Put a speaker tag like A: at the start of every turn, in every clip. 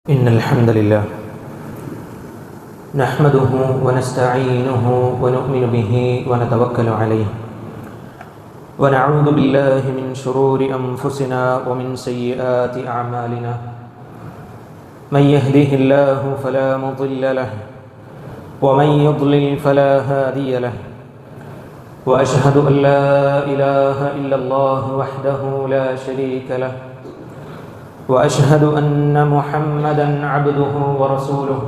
A: إن الحمد لله نحمده ونستعينه ونؤمن به ونتوكل عليه ونعوذ بالله من شرور أنفسنا ومن سيئات أعمالنا من يهده الله فلا مضل له ومن يضلل فلا هادي له وأشهد أن لا إله إلا الله وحده لا شريك له وأشهد أن محمدًا عبده ورسوله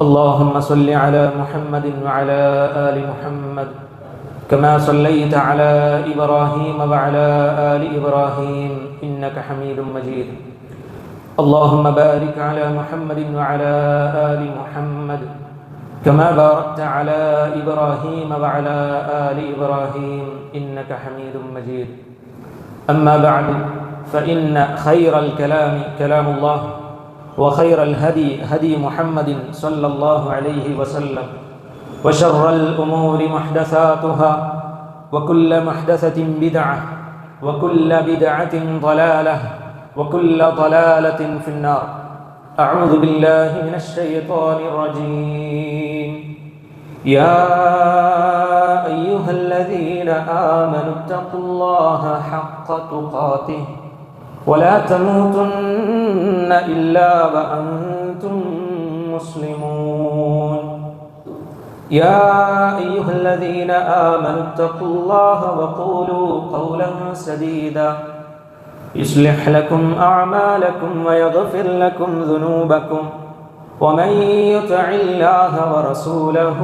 A: اللهم صل على محمد وعلى آل محمد كما صليت على إبراهيم وعلى آل إبراهيم إنك حميد مجيد اللهم بارك على محمد وعلى آل محمد كما باركت على إبراهيم وعلى آل إبراهيم إنك حميد مجيد أما بعد فإن خير الكلام كلام الله وخير الهدي هدي محمد صلى الله عليه وسلم وشر الأمور محدثاتها وكل محدثة بدعة وكل بدعة ضلالة وكل ضلالة في النار أعوذ بالله من الشيطان الرجيم يا أيها الذين آمنوا اتقوا الله حق تقاته ولا تموتن إلا وأنتم مسلمون يا أيها الذين آمنوا اتقوا الله وقولوا قولا سديدا يصلح لكم أعمالكم ويغفر لكم ذنوبكم ومن يطع الله ورسوله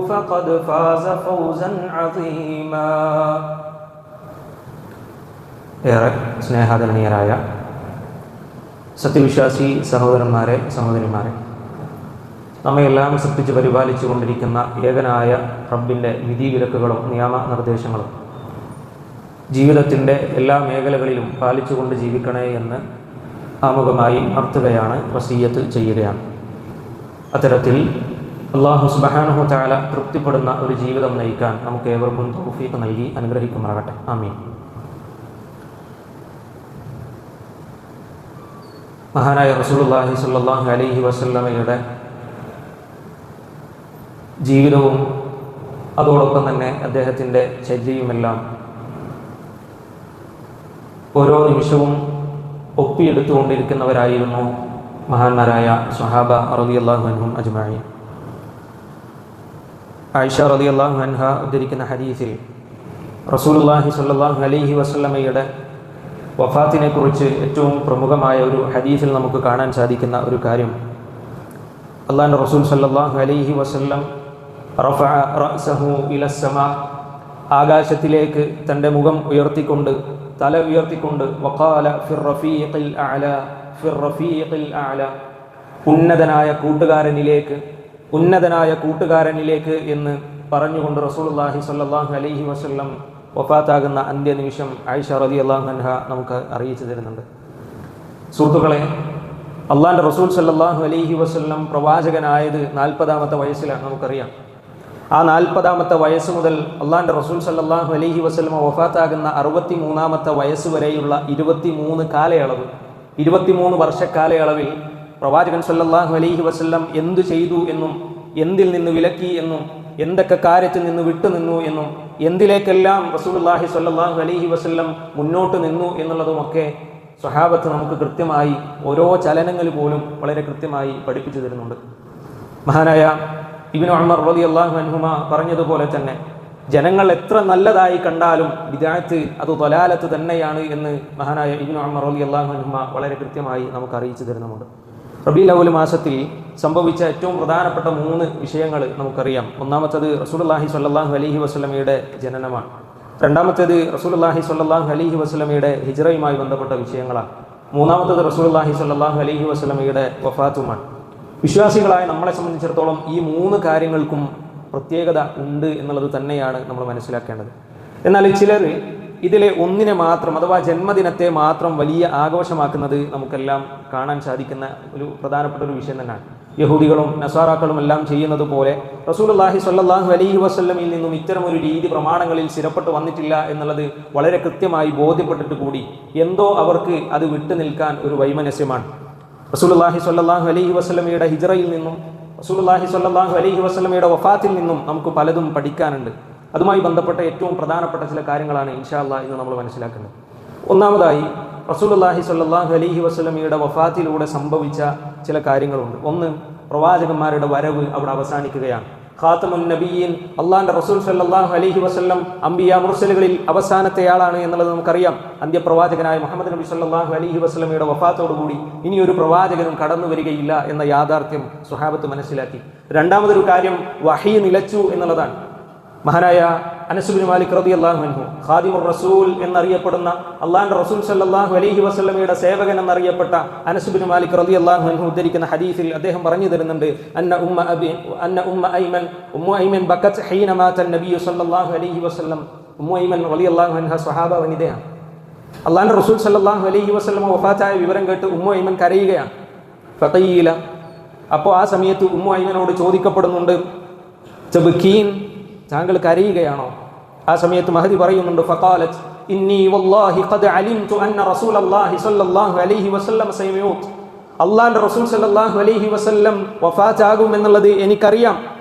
A: فقد فاز فوزا عظيما ഏറെ സ്നേഹാദരണീയരായ സത്യവിശ്വാസി സഹോദരന്മാരെ സഹോദരിമാരെ, നമ്മയെല്ലാം സൃഷ്ടിച്ച് പരിപാലിച്ചു കൊണ്ടിരിക്കുന്ന ഏകനായ റബ്ബിൻ്റെ വിധിവിലക്കുകളും നിയമനിർദ്ദേശങ്ങളും ജീവിതത്തിൻ്റെ എല്ലാ മേഖലകളിലും പാലിച്ചുകൊണ്ട് ജീവിക്കണേ എന്ന് ആമുഖമായി ഉണർത്തുകയാണ്, വസിയ്യത്ത് ചെയ്യുകയാണ്. അത്തരത്തിൽ അല്ലാഹു സുബ്ഹാനഹു തആല തൃപ്തിപ്പെടുന്ന ഒരു ജീവിതം നയിക്കാൻ നമുക്ക് ഏവർക്കും തൗഫീഖ് നൽകി അനുഗ്രഹിക്കുമാറാകട്ടെ. ആമീൻ. മഹാനായ റസൂലുള്ളാഹി സ്വല്ലല്ലാഹു അലൈഹി വസല്ലമയുടെ ജീവിതവും അതോടൊപ്പം തന്നെ അദ്ദേഹത്തിൻ്റെ ചര്യയുമെല്ലാം ഓരോ നിമിഷവും ഒപ്പിയെടുത്തുകൊണ്ടിരിക്കുന്നവരായിരുന്നു മഹാന്മാരായ സ്വഹാബ റളിയല്ലാഹു അൻഹും അജ്മഈൻ. ആയിഷ റളിയല്ലാഹു അൻഹ ഉദ്ധരിക്കുന്ന ഹദീസിൽ റസൂലുള്ളാഹി സ്വല്ലല്ലാഹു അലൈഹി വസല്ലമയുടെ വഫാത്തിനെ കുറിച്ച് ഏറ്റവും പ്രമുഖമായ ഒരു ഹദീസിൽ നമുക്ക് കാണാൻ സാധിക്കുന്ന ഒരു കാര്യം, അല്ലാഹുവിൻ്റെ റസൂൽ സല്ലല്ലാഹു അലൈഹി വസല്ലം റഫഅ റഅസഹു ഇലസ്സമാ, ആകാശത്തിലേക്ക് തൻ്റെ മുഖം ഉയർത്തിക്കൊണ്ട്, തല ഉയർത്തിക്കൊണ്ട്, വഖാല ഫിർ റഫീഖിൽ അഅല ഫിർ റഫീഖിൽ അഅല, ഉന്നതനായ കൂട്ടുകാരനിലേക്ക് എന്ന് പറഞ്ഞുകൊണ്ട് റസൂലുള്ളാഹി സ്വല്ലല്ലാഹു അലൈഹി വസല്ലം വഫാത്താകുന്ന അന്ത്യനിമിഷം ആയിഷ റളിയല്ലാഹു അൻഹ നമുക്ക് അറിയിച്ചു തരുന്നുണ്ട്. സുഹൃത്തുക്കളെ, അള്ളാഹിൻ്റെ റസൂൽ സല്ലല്ലാഹു അലൈഹി വസല്ലം പ്രവാചകനായത് 40-ാമത്തെ വയസ്സിലാണ്. നമുക്കറിയാം, ആ 40-ാമത്തെ വയസ്സ് മുതൽ അള്ളാഹിൻ്റെ റസൂൽ സല്ലല്ലാഹു അലൈഹി വസല്ലം വഫാത്താകുന്ന 63-ാമത്തെ വയസ്സ് വരെയുള്ള 23 വർഷക്കാലയളവിൽ പ്രവാചകൻ സല്ലല്ലാഹു അലൈഹി വസല്ലം എന്തു ചെയ്തു എന്നും, എന്തിൽ നിന്ന് വിലക്കി എന്നും, എന്തൊക്കെ കാര്യത്തിൽ നിന്ന് വിട്ടുനിന്നു എന്നും, എന്തിലേക്കെല്ലാം റസൂലുള്ളാഹി സ്വല്ലല്ലാഹു അലൈഹി വസല്ലം മുന്നോട്ട് നിന്നു എന്നുള്ളതുമൊക്കെ സ്വഹാബത്ത് നമുക്ക് കൃത്യമായി, ഓരോ ചലനങ്ങൾ പോലും വളരെ കൃത്യമായി പഠിപ്പിച്ചു തരുന്നുണ്ട്. മഹാനായ ഇബ്നു ഉമർ റളിയല്ലാഹു അൻഹുമ പറഞ്ഞതുപോലെ തന്നെ, ജനങ്ങൾ എത്ര നല്ലതായി കണ്ടാലും ബിദ്അത്ത് അത് ളലാലത്ത് തന്നെയാണ് എന്ന് മഹാനായ ഇബ്നു ഉമർ റളിയല്ലാഹു അൻഹുമ വളരെ കൃത്യമായി നമുക്ക് അറിയിച്ചു തരുന്നുണ്ട്. റബീഉൽ അവ്വൽ മാസത്തിൽ സംഭവിച്ച ഏറ്റവും പ്രധാനപ്പെട്ട 3 വിഷയങ്ങൾ നമുക്കറിയാം. ഒന്നാമത്തേത് റസൂലുള്ളാഹി സ്വല്ലല്ലാഹു അലൈഹി വസല്ലമയുടെ ജനനമാണ്. രണ്ടാമത്തേത് റസൂലുള്ളാഹി സ്വല്ലല്ലാഹു അലൈഹി വസല്ലമയുടെ ഹിജ്റയുമായി ബന്ധപ്പെട്ട വിഷയങ്ങളാണ്. മൂന്നാമത്തേത് റസൂലുള്ളാഹി സ്വല്ലല്ലാഹു അലൈഹി വസല്ലമയുടെ വഫാത്തുമാണ്. വിശ്വാസികളായ നമ്മളെ സംബന്ധിച്ചിടത്തോളം ഈ 3 കാര്യങ്ങൾക്കും പ്രത്യേകത ഉണ്ട് എന്നുള്ളത് തന്നെയാണ് നമ്മൾ മനസ്സിലാക്കേണ്ടത്. എന്നാൽ ചിലർ ഇതിലെ ഒന്നിനെ മാത്രം, അഥവാ ജന്മദിനത്തെ മാത്രം വലിയ ആഘോഷമാക്കുന്നത് നമുക്കെല്ലാം കാണാൻ സാധിക്കുന്ന ഒരു പ്രധാനപ്പെട്ട ഒരു വിഷയം തന്നെയാണ്. യഹൂദികളും നസാറാക്കളും എല്ലാം ചെയ്യുന്നത് പോലെ റസൂലുള്ളാഹി സ്വല്ലല്ലാഹു അലൈഹി വസല്ലമയിൽ നിന്നും ഇത്തരമൊരു രീതി പ്രമാണങ്ങളിൽ സ്ഥിരപ്പെട്ട് വന്നിട്ടില്ല എന്നുള്ളത് വളരെ കൃത്യമായി ബോധ്യപ്പെട്ടിട്ട് കൂടി എന്തോ അവർക്ക് അത് വിട്ടു നിൽക്കാൻ ഒരു വൈമനസ്യമാണ്. റസൂലുള്ളാഹി സ്വല്ലല്ലാഹു അലൈഹി വസല്ലമയുടെ ഹിജ്റയിൽ നിന്നും റസൂലുള്ളാഹി സ്വല്ലല്ലാഹു അലൈഹി വസല്ലമയുടെ വഫാത്തിൽ നിന്നും നമുക്ക് പലതും പഠിക്കാനുണ്ട്. അതുമായി ബന്ധപ്പെട്ട ഏറ്റവും പ്രധാനപ്പെട്ട ചില കാര്യങ്ങളാണ് ഇൻഷാ അല്ലാഹ് ഇന്ന് നമ്മൾ മനസ്സിലാക്കുന്നത്. ഒന്നാമതായി റസൂലുള്ളാഹി സ്വല്ലല്ലാഹു അലൈഹി വസല്ലമയുടെ വഫാത്തിലൂടെ സംഭവിച്ച ചില കാര്യങ്ങളുണ്ട്. ഒന്ന്, പ്രവാചകന്മാരുടെ വരവ് അവിടെ അവസാനിക്കുകയാണ്. ഖാതമുൻ നബിയീൻ, അള്ളാന്റെ റസൂൽ സല്ലല്ലാഹു അലൈഹി വസല്ലം അംബിയ മുർസലുകളിൽ അവസാനത്തെയാളാണ് എന്നുള്ളത് നമുക്കറിയാം. അന്ത്യപ്രവാചകനായ മുഹമ്മദ് നബി സല്ലല്ലാഹു അലൈഹി വസല്ലമയുടെ വഫാത്തോടുകൂടി ഇനി ഒരു പ്രവാചകനും കടന്നു വരികയില്ല എന്ന യാഥാർത്ഥ്യം സ്വഹാബത്ത് മനസ്സിലാക്കി. രണ്ടാമതൊരു കാര്യം, വഹി നിലച്ചു എന്നുള്ളതാണ്. മഹാനായ അനസ് ബിൻ മാലിക് റളിയല്ലാഹു അൻഹു, ഖാദിമുർ റസൂൽ എന്നറിയപ്പെടുന്ന അള്ളാഹുവിന്റെ റസൂൽ സല്ലല്ലാഹു അലൈഹി വസല്ലമയുടെ സേവകൻ എന്നറിയപ്പെട്ട അനസ് ബിൻ മാലിക് റളിയല്ലാഹു അൻഹു ഉദ്ധരിക്കുന്ന ഹദീസിൽ അദ്ദേഹം പറഞ്ഞു തരുന്നുണ്ട്, ഉമ്മു ഐമൻ ബക്കത്ത് ഹീന മാത നബി സല്ലല്ലാഹു അലൈഹി വസല്ലം. ഉമ്മു ഐമൻ റളിയല്ലാഹു അൻഹ സ്വഹാബ വനിതയാണ്. അള്ളാഹുവിന്റെ റസൂൽ സല്ലല്ലാഹു അലൈഹി വസല്ലം വഫാത്തായ വിവരം കേട്ട് ഉമ്മു ഐമൻ കരയുകയാണ്. ഫഖീല, അപ്പോൾ ആ സമയത്ത് ഉമ്മു ഐമനോട് ചോദിക്കപ്പെടുന്നുണ്ട്, തബ്കീൻ, താങ്കൾ കരയുകയാണോ? ആ സമയത്ത് മഹദി പറയുന്നുണ്ട്, ഫഖാലത്ത് ഇന്നി വല്ലാഹി ഖദ് അലിംതു അന്ന റസൂലല്ലാഹി സ്വല്ലല്ലാഹു അലൈഹി വസല്ലം സയമൂത്ത്. അല്ലാഹുവിന്റെ റസൂൽ സ്വല്ലല്ലാഹു അലൈഹി വസല്ലം വഫാത്താകും എന്നുള്ളത് എനിക്കറിയാം.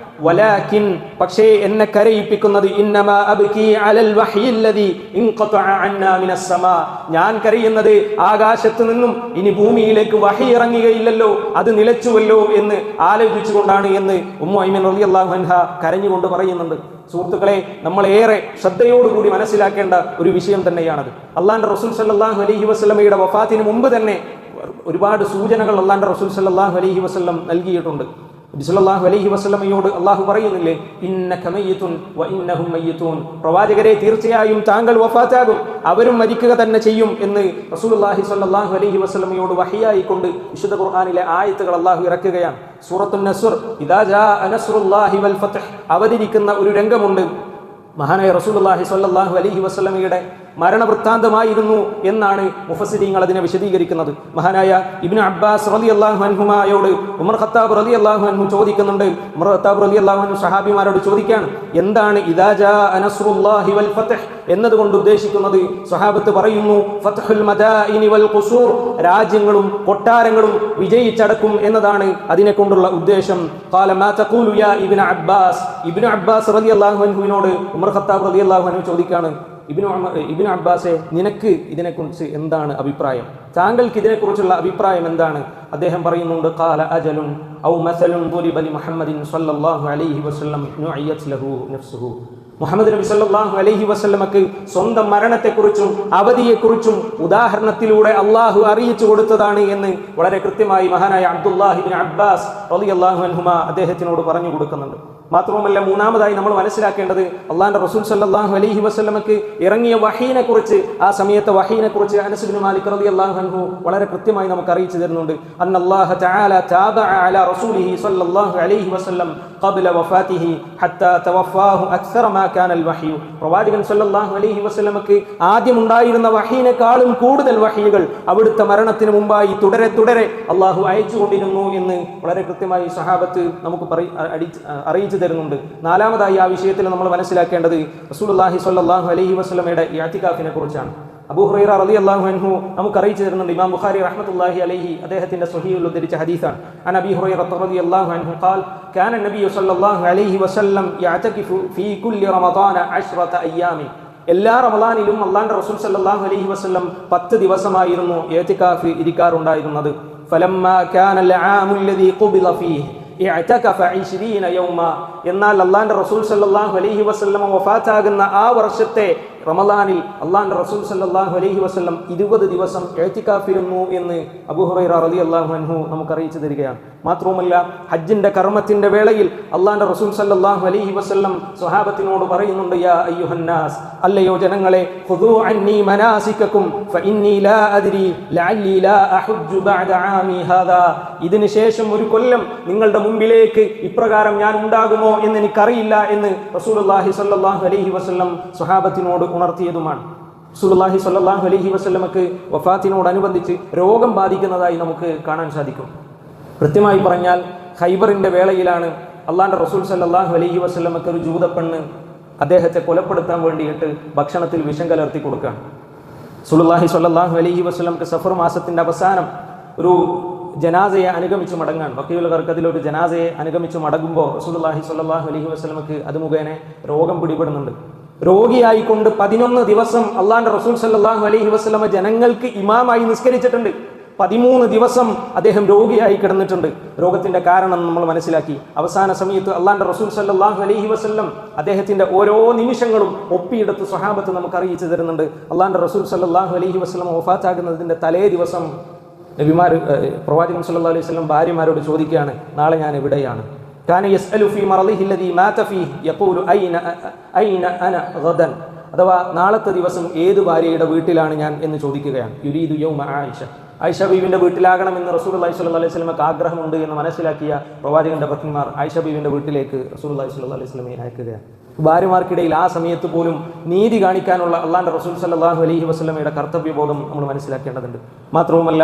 A: വലാകിൻ, പക്ഷേ എന്നെ കരയിപ്പിക്കുന്നത് ഇന്നമാ അബ്കി അലൽ വഹ്യില്ലദി ഇൻഖതഅ അന്നാ മിനസ് സമാ, ഞാൻ കരയുന്നത് ആകാശത്ത് നിന്നും ഇനി ഭൂമിയിലേക്ക് വഹി ഇറങ്ങുകയില്ലല്ലോ, അത് നിലച്ചുവല്ലോ എന്ന് ആലോചിച്ചുകൊണ്ടാണ് എന്ന് ഉമ്മു ഐമൻ റളിയല്ലാഹു അൻഹ കരഞ്ഞുകൊണ്ട് പറയുന്നുണ്ട്. സുഹൃത്തുക്കളെ, നമ്മൾ ഏറെ ശ്രദ്ധയോടുകൂടി മനസ്സിലാക്കേണ്ട ഒരു വിഷയം തന്നെയാണത്. അള്ളാഹുവിന്റെ റസൂൽ സല്ലല്ലാഹു അലൈഹി വസല്ലമയുടെ വഫാത്തിന് മുമ്പ് തന്നെ ഒരുപാട് സൂചനകൾ അള്ളാഹുവിന്റെ റസൂൽ സല്ലല്ലാഹു അലൈഹി വസല്ലം നൽകിയിട്ടുണ്ട്. നബി സല്ലല്ലാഹു അലൈഹി വസല്ലമയോട് അള്ളാഹു പറയുന്നില്ലേ, ഇന്നക മയ്യിതുൻ വ ഇന്നഹും മയ്യിതൂൻ, പ്രവാചകരെ തീർച്ചയായും താങ്കൾ വഫാത്താകും, അവരും മരിക്കുക തന്നെ ചെയ്യും എന്ന് റസൂലുള്ളാഹി സ്വല്ലല്ലാഹു അലൈഹി വസല്ലമയോട് വഹിയായി കൊണ്ട് വിശുദ്ധ ഖുർആനിലെ ആയത്തുകൾ അള്ളാഹു ഇറക്കുകയാണ്. സൂറത്തുൻ നസ്ർ, ഇദാ ജാഅ നസ്റുല്ലാഹി വൽ ഫത്ഹ് അവതരിക്കുന്ന ഒരു രംഗമുണ്ട്. മഹാനായ റസൂലുള്ളാഹി സ്വല്ലല്ലാഹു അലൈഹി വസല്ലമയുടെ മരണവൃത്താന്തമായിരുന്നു എന്നാണ് മുഫസ്സിരീങ്ങൾ അതിനെ വിശദീകരിക്കുന്നത്. മഹാനായ ഇബ്നു അബ്ബാസ് റളിയല്ലാഹു അൻഹുമായോട് ഉമർ ഖത്താബ് റളിയല്ലാഹു അൻഹു ചോദിക്കുന്നുണ്ട്. ഉമർ ഖത്താബ് റളിയല്ലാഹു അൻഹു സഹാബിമാരോട് ചോദിക്കുകയാണ്, എന്താണ് ഇദാ ജാഅ നസ്റുല്ലാഹി വൽ ഫത്ഹ് എന്നതുകൊണ്ട് ഉദ്ദേശിക്കുന്നത്? സ്വഹാബത്ത് പറയുന്നു, ഫത്ഹുൽ മദാഇനി വൽ ഖുസൂർ, രാജ്യങ്ങളും കൊട്ടാരങ്ങളും വിജയിച്ചടക്കും എന്നതാണ് അതിനെ കൊണ്ടുള്ള ഉദ്ദേശം. ഖാല മാ തഖൂലു യാ ഇബ്നു അബ്ബാസ്, ഇബ്നു അബ്ബാസ് റളിയല്ലാഹു അൻഹുവിനോട് ഉമർ ഖത്താബ് റളിയല്ലാഹു അൻഹു ചോദിക്കുകയാണ്, ഇബ്നു അബ്ബാസെ, നിനക്ക് ഇതിനെക്കുറിച്ച് എന്താണ് അഭിപ്രായം? താങ്കൾക്ക് ഇതിനെക്കുറിച്ചുള്ള അഭിപ്രായം എന്താണ്? അദ്ദേഹം പറയുന്നുണ്ട്, ഖാല അജലുൻ ഔ മസലുൻ ദുരിബ ലി മുഹമ്മദിൻ സ്വല്ലല്ലാഹു അലൈഹി വസല്ലം നുഇയത് ലഹു നഫ്സുഹു. മുഹമ്മദ് നബി സല്ലല്ലാഹു അലൈഹി വസല്ലമക്ക് സ്വന്തം മരണത്തെക്കുറിച്ചും അവധിയെക്കുറിച്ചും ഉദാഹരണത്തിലൂടെ അള്ളാഹു അറിയിച്ചു കൊടുത്തതാണ് എന്ന് വളരെ കൃത്യമായി മഹാനായ അബ്ദുല്ലാഹി ഇബ്നു അബ്ബാസ് റളിയല്ലാഹു അൻഹുമാ അദ്ദേഹത്തിനോട് പറഞ്ഞു കൊടുക്കുന്നുണ്ട്. മാത്രവുമല്ല, മൂന്നാമതായി നമ്മൾ മനസ്സിലാക്കേണ്ടത്, അള്ളാഹുവിന്റെ റസൂൽ സല്ലല്ലാഹു അലൈഹി വസല്ലമക്ക് ഇറങ്ങിയ വഹീനെ കുറിച്ച്, ആ സമയത്തെ വഹീനെ കുറിച്ച് അനസ് ബിൻ മാലിക് റളിയല്ലാഹു അൻഹു വളരെ കൃത്യമായി നമുക്ക് അറിയിച്ചു തരുന്നുണ്ട്. അന്നല്ലാഹ തആല താബഅ അലാ റസൂലിഹി സല്ലല്ലാഹു അലൈഹി വസല്ലം ഖബ്ല വഫാതിഹി ഹത്താ തവഫാഹു അക്സറ മാ കാനൽ വഹ്യു. പ്രവാചകൻ സല്ലല്ലാഹു അലൈഹി വസല്ലമക്ക് ആദ്യം ഉണ്ടായിരുന്ന വഹീനെക്കാളും കൂടുതൽ വഹീകൾ അവിടുത്തെ മരണത്തിന് മുമ്പായി തുടരെ തുടരെ അള്ളാഹു അയച്ചുകൊണ്ടിരുന്നു എന്ന് വളരെ കൃത്യമായി സഹാബത്ത് നമുക്ക് അറിയിച്ചു തരുന്നുണ്ട്. നാലാമതായി ആ വിഷയത്തിൽ നമ്മൾ മനസ്സിലാക്കേണ്ടത് റസൂലുള്ളാഹി സ്വല്ലല്ലാഹു അലൈഹി വസല്ലമയുടെ ഇഅ്തികാഫിനെ കുറിച്ചാണ്. അബൂ ഹുറൈറ റളിയല്ലാഹു അൻഹു നമുക്ക് അറിയിച്ചു തരുന്നുണ്ട്. ഇമാം ബുഖാരി റഹ്മത്തുള്ളാഹി അലൈഹി അദ്ദേഹത്തിന്റെ സ്വഹീഹിൽ ഉദ്ധരിച്ച ഹദീസാണ്. അൻ അബീ ഹുറൈറ റളിയല്ലാഹു അൻഹു ഖാൽ കാന നബിയു സ്വല്ലല്ലാഹു അലൈഹി വസല്ലം യഅ്തകിഫു ഫീ കുല്ലി റമദാന 10 അയ്യാമി. എല്ലാ റമളാനിലും അല്ലാഹുവിന്റെ റസൂൽ സല്ലല്ലാഹു അലൈഹി വസല്ലം 10 ദിവസമായിരുന്നു ഇഅ്തികാഫ് ഇരിക്കാറുണ്ടായിരുന്നത്. ഫലമ്മാ കാനൽ ആമുൽ ലദീ ഖുബില ഫീഹി ഇഅ്തകഫ 20 യൗമ. എന്നാൽ അല്ലാഹുവിന്റെ റസൂൽ സല്ലല്ലാഹു അലൈഹി വസല്ലം വഫാത്താകുന്ന ആ വർഷത്തെ റമളാനിൽ അല്ലാഹുവിന്റെ റസൂൽ സല്ലല്ലാഹു അലൈഹി വസല്ലം 20 ദിവസം ഇഅ്തികാഫിരുന്നു എന്ന് അബൂ ഹുറൈറ റളിയല്ലാഹു അൻഹു നമുക്ക് അറിയിച്ചു തരികയാണ്. മാത്രവുമല്ല, ഹജ്ജിന്റെ കർമ്മത്തിന്റെ വേളയിൽ അല്ലാഹുവിന്റെ റസൂൽ സല്ലല്ലാഹു അലൈഹി വസല്ലം സ്വഹാബത്തിനോട് പറയുന്നുണ്ട്, യാ അയ്യുഹന്നാസ്, അല്ലയോ ജനങ്ങളെ, ഖുദൂ അന്നി മനാസികകും ഫഇന്നി ലാ അദ്രി ലഅല്ലി ലാ അഹുജ്ജു ബഅദ ആമി ഹാദാ. ഇതിനു ശേഷം ഒരു കൊല്ലം നിങ്ങളുടെ മുമ്പിലേക്ക് ഇപ്രകാരം ഞാൻ ഉണ്ടാകുമോ എന്ന് എനിക്കറിയില്ല എന്ന് റസൂലുള്ളാഹി സ്വല്ലല്ലാഹു അലൈഹി വസല്ലം സ്വഹാബത്തിനോട് ഉണർത്തിയതുമാണ്. റസൂലുള്ളാഹി സ്വല്ലല്ലാഹു അലൈഹി വസല്ലമക്ക് വഫാത്തിനോടനുബന്ധിച്ച് രോഗം ബാധിക്കുന്നതായി നമുക്ക് കാണാൻ സാധിക്കും. കൃത്യമായി പറഞ്ഞാൽ ഖൈബറിന്റെ വേളയിലാണ് അള്ളാഹുവിന്റെ റസൂൽ സല്ലല്ലാഹു അലൈഹി വസല്ലമക്ക് ഒരു ജൂതപ്പെണ്ണ് അദ്ദേഹത്തെ കൊലപ്പെടുത്താൻ വേണ്ടിയിട്ട് ഭക്ഷണത്തിൽ വിഷം കലർത്തി കൊടുക്കുകയാണ്. റസൂലുള്ളാഹി സ്വല്ലല്ലാഹു അലൈഹി വസല്ലമക്ക് സഫർ മാസത്തിന്റെ അവസാനം ഒരു ജനാസയെ അനുഗമിച്ച് മടങ്ങാൻ. ബഖീഉൽ ഗർഖദിൽ ഒരു ജനാസയെ അനുഗമിച്ച് മടങ്ങുമ്പോൾ റസൂലുള്ളാഹി സ്വല്ലല്ലാഹു അലൈഹി വസല്ലമക്ക് അത് മുഖേന രോഗം പിടിപെടുന്നുണ്ട്. രോഗിയായിക്കൊണ്ട് 11 ദിവസം അള്ളാന്റെ റസൂൽ സല്ലല്ലാഹു അലൈഹി വസല്ലമ ജനങ്ങൾക്ക് ഇമാമായി നിസ്കരിച്ചിട്ടുണ്ട്. 13 ദിവസം അദ്ദേഹം രോഗിയായി കിടന്നിട്ടുണ്ട്. രോഗത്തിന്റെ കാരണം നമ്മൾ മനസ്സിലാക്കി. അവസാന സമയത്ത് അള്ളാന്റെ റസൂൽ സല്ലല്ലാഹു അലൈഹി വസല്ലം അദ്ദേഹത്തിന്റെ ഓരോ നിമിഷങ്ങളും ഒപ്പിയെടുത്ത് സ്വഹാബത്ത് നമുക്ക് അറിയിച്ചു തരുന്നുണ്ട്. അള്ളാന്റെ റസൂൽ സല്ലല്ലാഹു അലൈഹി വസല്ലം വഫാത്താകുന്നതിന്റെ തലേ ദിവസം പ്രവാചകൻ സല്ലല്ലാഹു അലൈഹി വസല്ലം ഭാര്യമാരോട് ചോദിക്കുകയാണ്, നാളെ ഞാൻ എവിടെയാണ്? കാന യസ്അലു ഫീ മറളിഹി അല്ലദീ മാത ഫീഹി യഖൂലു ഐന അന ഗദൻ. അഥവാ നാളത്തെ ദിവസം ഏത് ഭാര്യയുടെ വീട്ടിലാണ് ഞാൻ എന്ന് ചോദിക്കുകയാണ്. യുരീദു യൗമ ആയിഷ ബീവിന്റെ വീട്ടിലാകണമെന്ന് റസൂലുള്ളാഹി സ്വല്ലല്ലാഹു അലൈഹി വസല്ലമക്ക് ആഗ്രഹമുണ്ട് എന്ന് മനസ്സിലാക്കിയ പ്രവാചകന്റെ പത്നിമാർ ആയിഷ ബീവിന്റെ വീട്ടിലേക്ക് റസൂലുള്ളാഹി സ്വല്ലല്ലാഹു അലൈഹി വസല്ലമയെ അയക്കുകയാണ്. ഭാര്യമാർക്കിടയിൽ ആ സമയത്ത് പോലും നീതി കാണിക്കാനുള്ള അള്ളാന്റെ റസൂൽ സല്ലല്ലാഹു അലൈഹി വസല്ലമയുടെ കർത്തവ്യബോധം നമ്മൾ മനസ്സിലാക്കേണ്ടതുണ്ട്. മാത്രവുമല്ല,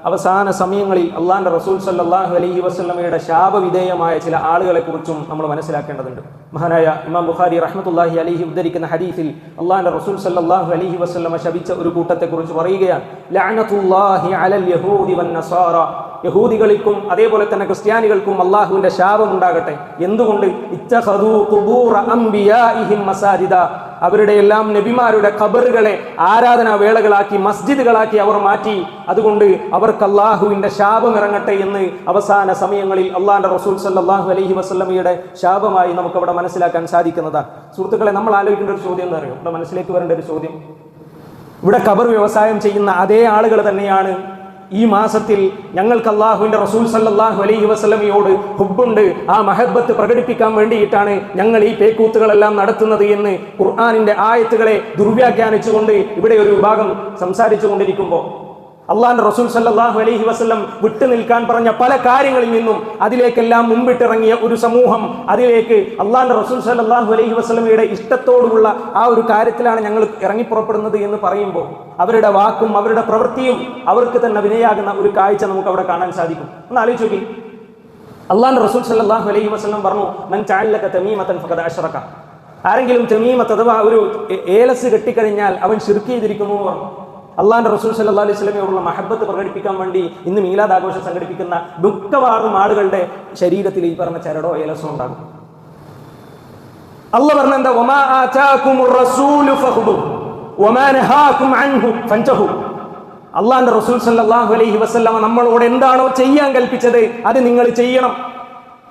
A: അവസാന സമയങ്ങളിൽ അള്ളാന്റെ റസൂൽ സല്ലല്ലാഹു അലൈഹി വസല്ലമയുടെ ശാപവിധേയമായ ചില ആളുകളെ കുറിച്ചും നമ്മൾ മനസ്സിലാക്കേണ്ടതുണ്ട്. മഹാനായ ഇമാം ബുഖാരി റഹ്മത്തുള്ളാഹി അലൈഹി ഉദ്ധരിക്കുന്ന ഹദീസിൽ അള്ളാന്റെ റസൂൽ സല്ലല്ലാഹു അലൈഹി വസല്ലമ ശപിച്ച ഒരു കൂട്ടത്തെ കുറിച്ച് പറയുകയാണ്, ലഅനത്തുല്ലാഹി അലൽ യഹൂദി വൻ നസാറ. യഹൂദികൾക്കും അതേപോലെ തന്നെ ക്രിസ്ത്യാനികൾക്കും അള്ളാഹുവിന്റെ ശാപം ഉണ്ടാകട്ടെ. എന്തുകൊണ്ട്? ഇത്തഖദൂ ഖുബൂറ അംബിയാഇഹിം മസാജിദ. അവരുടെ എല്ലാം നബിമാരുടെ ഖബറുകളെ ആരാധനാ വേളകളാക്കി, മസ്ജിദുകളാക്കി അവർ മാറ്റി. അതുകൊണ്ട് അവർക്ക് അള്ളാഹുവിന്റെ ശാപം ഇറങ്ങട്ടെ എന്ന് അവസാന സമയങ്ങളിൽ അള്ളാന്റെ റസൂൽ സല്ലല്ലാഹു അലൈഹി വസല്ലമയുടെ ശാപമായി നമുക്ക് അവിടെ മനസ്സിലാക്കാൻ സാധിക്കുന്നതാണ്. സുഹൃത്തുക്കളെ, നമ്മൾ ആലോചിക്കേണ്ട ഒരു ചോദ്യം എന്താ അറിയോ? ഇവിടെ മനസ്സിലേക്ക് വരേണ്ട ഒരു ചോദ്യം, ഇവിടെ ഖബർ വ്യവസായം ചെയ്യുന്ന അതേ ആളുകൾ തന്നെയാണ് ഈ മാസത്തിൽ ഞങ്ങൾക്ക് അള്ളാഹുവിന്റെ റസൂൽ സല്ലല്ലാഹു അലൈഹി വസല്ലമയോട് ഹുബ്ബുണ്ട്, ആ മഹബ്ബത്ത് പ്രകടിപ്പിക്കാൻ വേണ്ടിയിട്ടാണ് ഞങ്ങൾ ഈ പേക്കൂത്തുകളെല്ലാം നടത്തുന്നത് എന്ന് ഖുർആനിന്റെ ആയത്തുകളെ ദുർവ്യാഖ്യാനിച്ചുകൊണ്ട് ഇവിടെ ഒരു വിഭാഗം സംസാരിച്ചു കൊണ്ടിരിക്കുമ്പോൾ അള്ളാഹുവിന്റെ റസൂൽ സല്ലല്ലാഹു അലൈഹി വസല്ലം വിട്ടു നിൽക്കാൻ പറഞ്ഞ പല കാര്യങ്ങളിൽ നിന്നും അതിലേക്കെല്ലാം മുമ്പിട്ടിറങ്ങിയ ഒരു സമൂഹം അതിലേക്ക് അള്ളാഹുവിന്റെ റസൂൽ സല്ലല്ലാഹു അലൈഹി വസല്ലമയുടെ ഇഷ്ടത്തോടുള്ള ആ ഒരു കാര്യത്തിലാണ് ഞങ്ങൾ ഇറങ്ങിപ്പുറപ്പെടുന്നത് എന്ന് പറയുമ്പോൾ അവരുടെ വാക്കും അവരുടെ പ്രവൃത്തിയും അവർക്ക് തന്നെ വിനയാകുന്ന ഒരു കാഴ്ച നമുക്ക് അവിടെ കാണാൻ സാധിക്കും. ഒന്ന് ആലോചിച്ച് നോക്കി. അള്ളാഹുവിന്റെ റസൂൽ സല്ലല്ലാഹു അലൈഹി വസല്ലം പറഞ്ഞു, മൻ തഅല്ലക തമീമതൻ ഫഖദ് അശ്റക. ആരെങ്കിലും തമീമത്ത് അഥവാ ഒരു ഏലസ് കെട്ടിക്കഴിഞ്ഞാൽ അവൻ ശിർക്ക് ചെയ്തിരിക്കുന്നു എന്ന് പറഞ്ഞു. അള്ളാഹുവിന്റെ റസൂൽ സല്ലല്ലാഹു അലൈഹി വസല്ലമയോടുള്ള മഹബ്ബത്ത് പ്രകടിപ്പിക്കാൻ വേണ്ടി ഇന്ന് മീലാദ് ആഘോഷം സംഘടിപ്പിക്കുന്ന മിക്കവാറും ആളുകളുടെ ശരീരത്തിൽ ഈ പറഞ്ഞ ചരടോ ഏലസോ ഉണ്ടാകും. അള്ളാഹ് പറഞ്ഞ എന്താ? വമാ ആതാകുമുർ റസൂലു ഫഖുദു വമാ നഹാകും അൻഹു ഫൻതഹു. അള്ളാഹുവിന്റെ റസൂൽ സല്ലല്ലാഹു അലൈഹി വസല്ലമ നമ്മളോട് എന്താണോ ചെയ്യാൻ കൽപ്പിച്ചത് അത് നിങ്ങൾ ചെയ്യണം.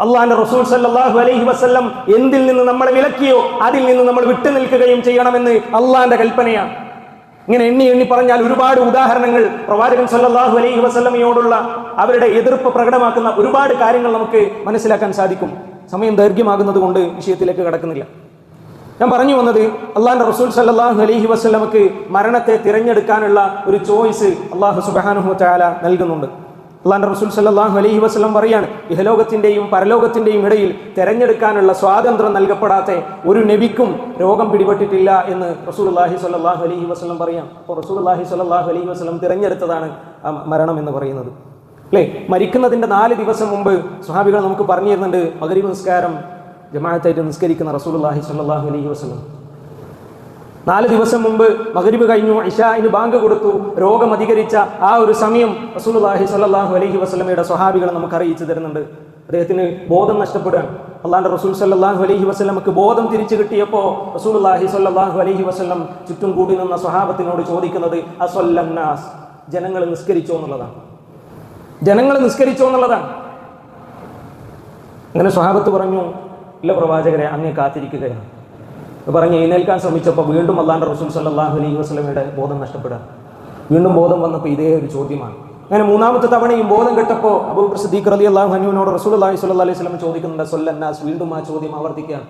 A: അള്ളാഹുവിന്റെ റസൂൽ സല്ലല്ലാഹു അലൈഹി വസല്ലം എന്തിൽ നിന്ന് നമ്മളെ വിലക്കിയോ അതിൽ നിന്ന് നമ്മൾ വിട്ടു നിൽക്കുകയും ചെയ്യണമെന്ന് അള്ളാഹുവിന്റെ കൽപ്പനയാണ്. ഇങ്ങനെ എണ്ണി എണ്ണി പറഞ്ഞാൽ ഒരുപാട് ഉദാഹരണങ്ങൾ പ്രവാചകൻ സല്ലല്ലാഹു അലൈഹി വസല്ലമയോടുള്ള അവരുടെ എതിർപ്പ് പ്രകടമാക്കുന്ന ഒരുപാട് കാര്യങ്ങൾ നമുക്ക് മനസ്സിലാക്കാൻ സാധിക്കും. സമയം ദൈർഘ്യമാകുന്നത് കൊണ്ട് വിഷയത്തിലേക്ക് കടക്കുന്നില്ല. ഞാൻ പറഞ്ഞു വന്നത്, അള്ളാഹുവിന്റെ റസൂൽ സല്ലല്ലാഹു അലൈഹി വസല്ലമക്ക് മരണത്തെ തിരഞ്ഞെടുക്കാനുള്ള ഒരു ചോയ്സ് അള്ളാഹു സുബ്ഹാനഹു വ തആല നൽകുന്നുണ്ട്. അള്ളാഹുവിന്റെ റസൂൽ സല്ലല്ലാഹു അലൈഹി വസല്ലം പറയാണ്, ഇഹലോകത്തിന്റെയും പരലോകത്തിന്റെയും ഇടയിൽ തെരഞ്ഞെടുക്കാനുള്ള സ്വാതന്ത്ര്യം നൽകപ്പെടാത്ത ഒരു നബിക്കും രോഗം പിടിപെട്ടിട്ടില്ല എന്ന് റസൂലുള്ളാഹി സ്വല്ലല്ലാഹു അലൈഹി വസല്ലം പറയാം. അപ്പോൾ റസൂലുള്ളാഹി സ്വല്ലല്ലാഹു അലൈഹി വസല്ലം തിരഞ്ഞെടുത്തതാണ് മരണം എന്ന് പറയുന്നത്, അല്ലേ? മരിക്കുന്നതിന്റെ 4 ദിവസം മുമ്പ് സ്വഹാബികൾ നമുക്ക് പറഞ്ഞു തരുന്നുണ്ട്, മഗ്രിബ് നിസ്കാരം ജമാഅത്തായിട്ട് നിസ്കരിക്കുന്ന റസൂലുള്ളാഹി സ്വല്ലല്ലാഹു അലൈഹി വസല്ലം 4 ദിവസം മുമ്പ് മഗ്രിബ് കഴിഞ്ഞു, ഇശാഇന് ബാങ്ക് കൊടുത്തു, രോഗം അധികരിച്ച ആ ഒരു സമയം റസൂലുള്ളാഹി സ്വല്ലല്ലാഹു അലൈഹി വസല്ലമയുടെ സ്വഹാബികൾ നമുക്ക് അറിയിച്ചു തരുന്നുണ്ട്. അദ്ദേഹത്തിന് ബോധം നഷ്ടപ്പെടുകയാണ്. അള്ളാഹുവിന്റെ റസൂൽ സല്ലല്ലാഹു അലൈഹി വസല്ലമക്ക് ബോധം തിരിച്ചു കിട്ടിയപ്പോൾ റസൂലുള്ളാഹി സ്വല്ലല്ലാഹു അലൈഹി വസല്ലം ചുറ്റും കൂടി നിന്ന സ്വഹാബത്തിനോട് ചോദിക്കുന്നത് അസ്വല്ലന്നാസ്, ജനങ്ങൾ നിസ്കരിച്ചോ എന്നുള്ളതാണ്. ജനങ്ങൾ നിസ്കരിച്ചോ എന്നുള്ളതാണ്. അങ്ങനെ സ്വഹാബത്ത് പറഞ്ഞു, ഇല്ല പ്രവാചകരെ, അങ്ങേ കാത്തിരിക്കുകയാണ്. പറഞ്ഞ് എഴുന്നേൽക്കാൻ ശ്രമിച്ചപ്പോൾ വീണ്ടും അള്ളാഹുവിന്റെ റസൂൽ സല്ലല്ലാഹു അലൈഹി വസല്ലമയുടെ ബോധം നഷ്ടപ്പെടുക. വീണ്ടും ബോധം വന്നപ്പോൾ ഇതേ ഒരു ചോദ്യമാണ്. അങ്ങനെ 3ാമത്തെ തവണയും ബോധം കെട്ടപ്പോൾ അബൂബക്കർ സിദ്ദീഖ് റളിയല്ലാഹു അൻഹുവിനോട് റസൂലുള്ളാഹി സ്വല്ലല്ലാഹു അലൈഹി വസല്ലം ചോദിക്കുന്നുണ്ട് സ്വല്ലന്നാസ്, വീണ്ടും ആ ചോദ്യം ആവർത്തിക്കുകയാണ്,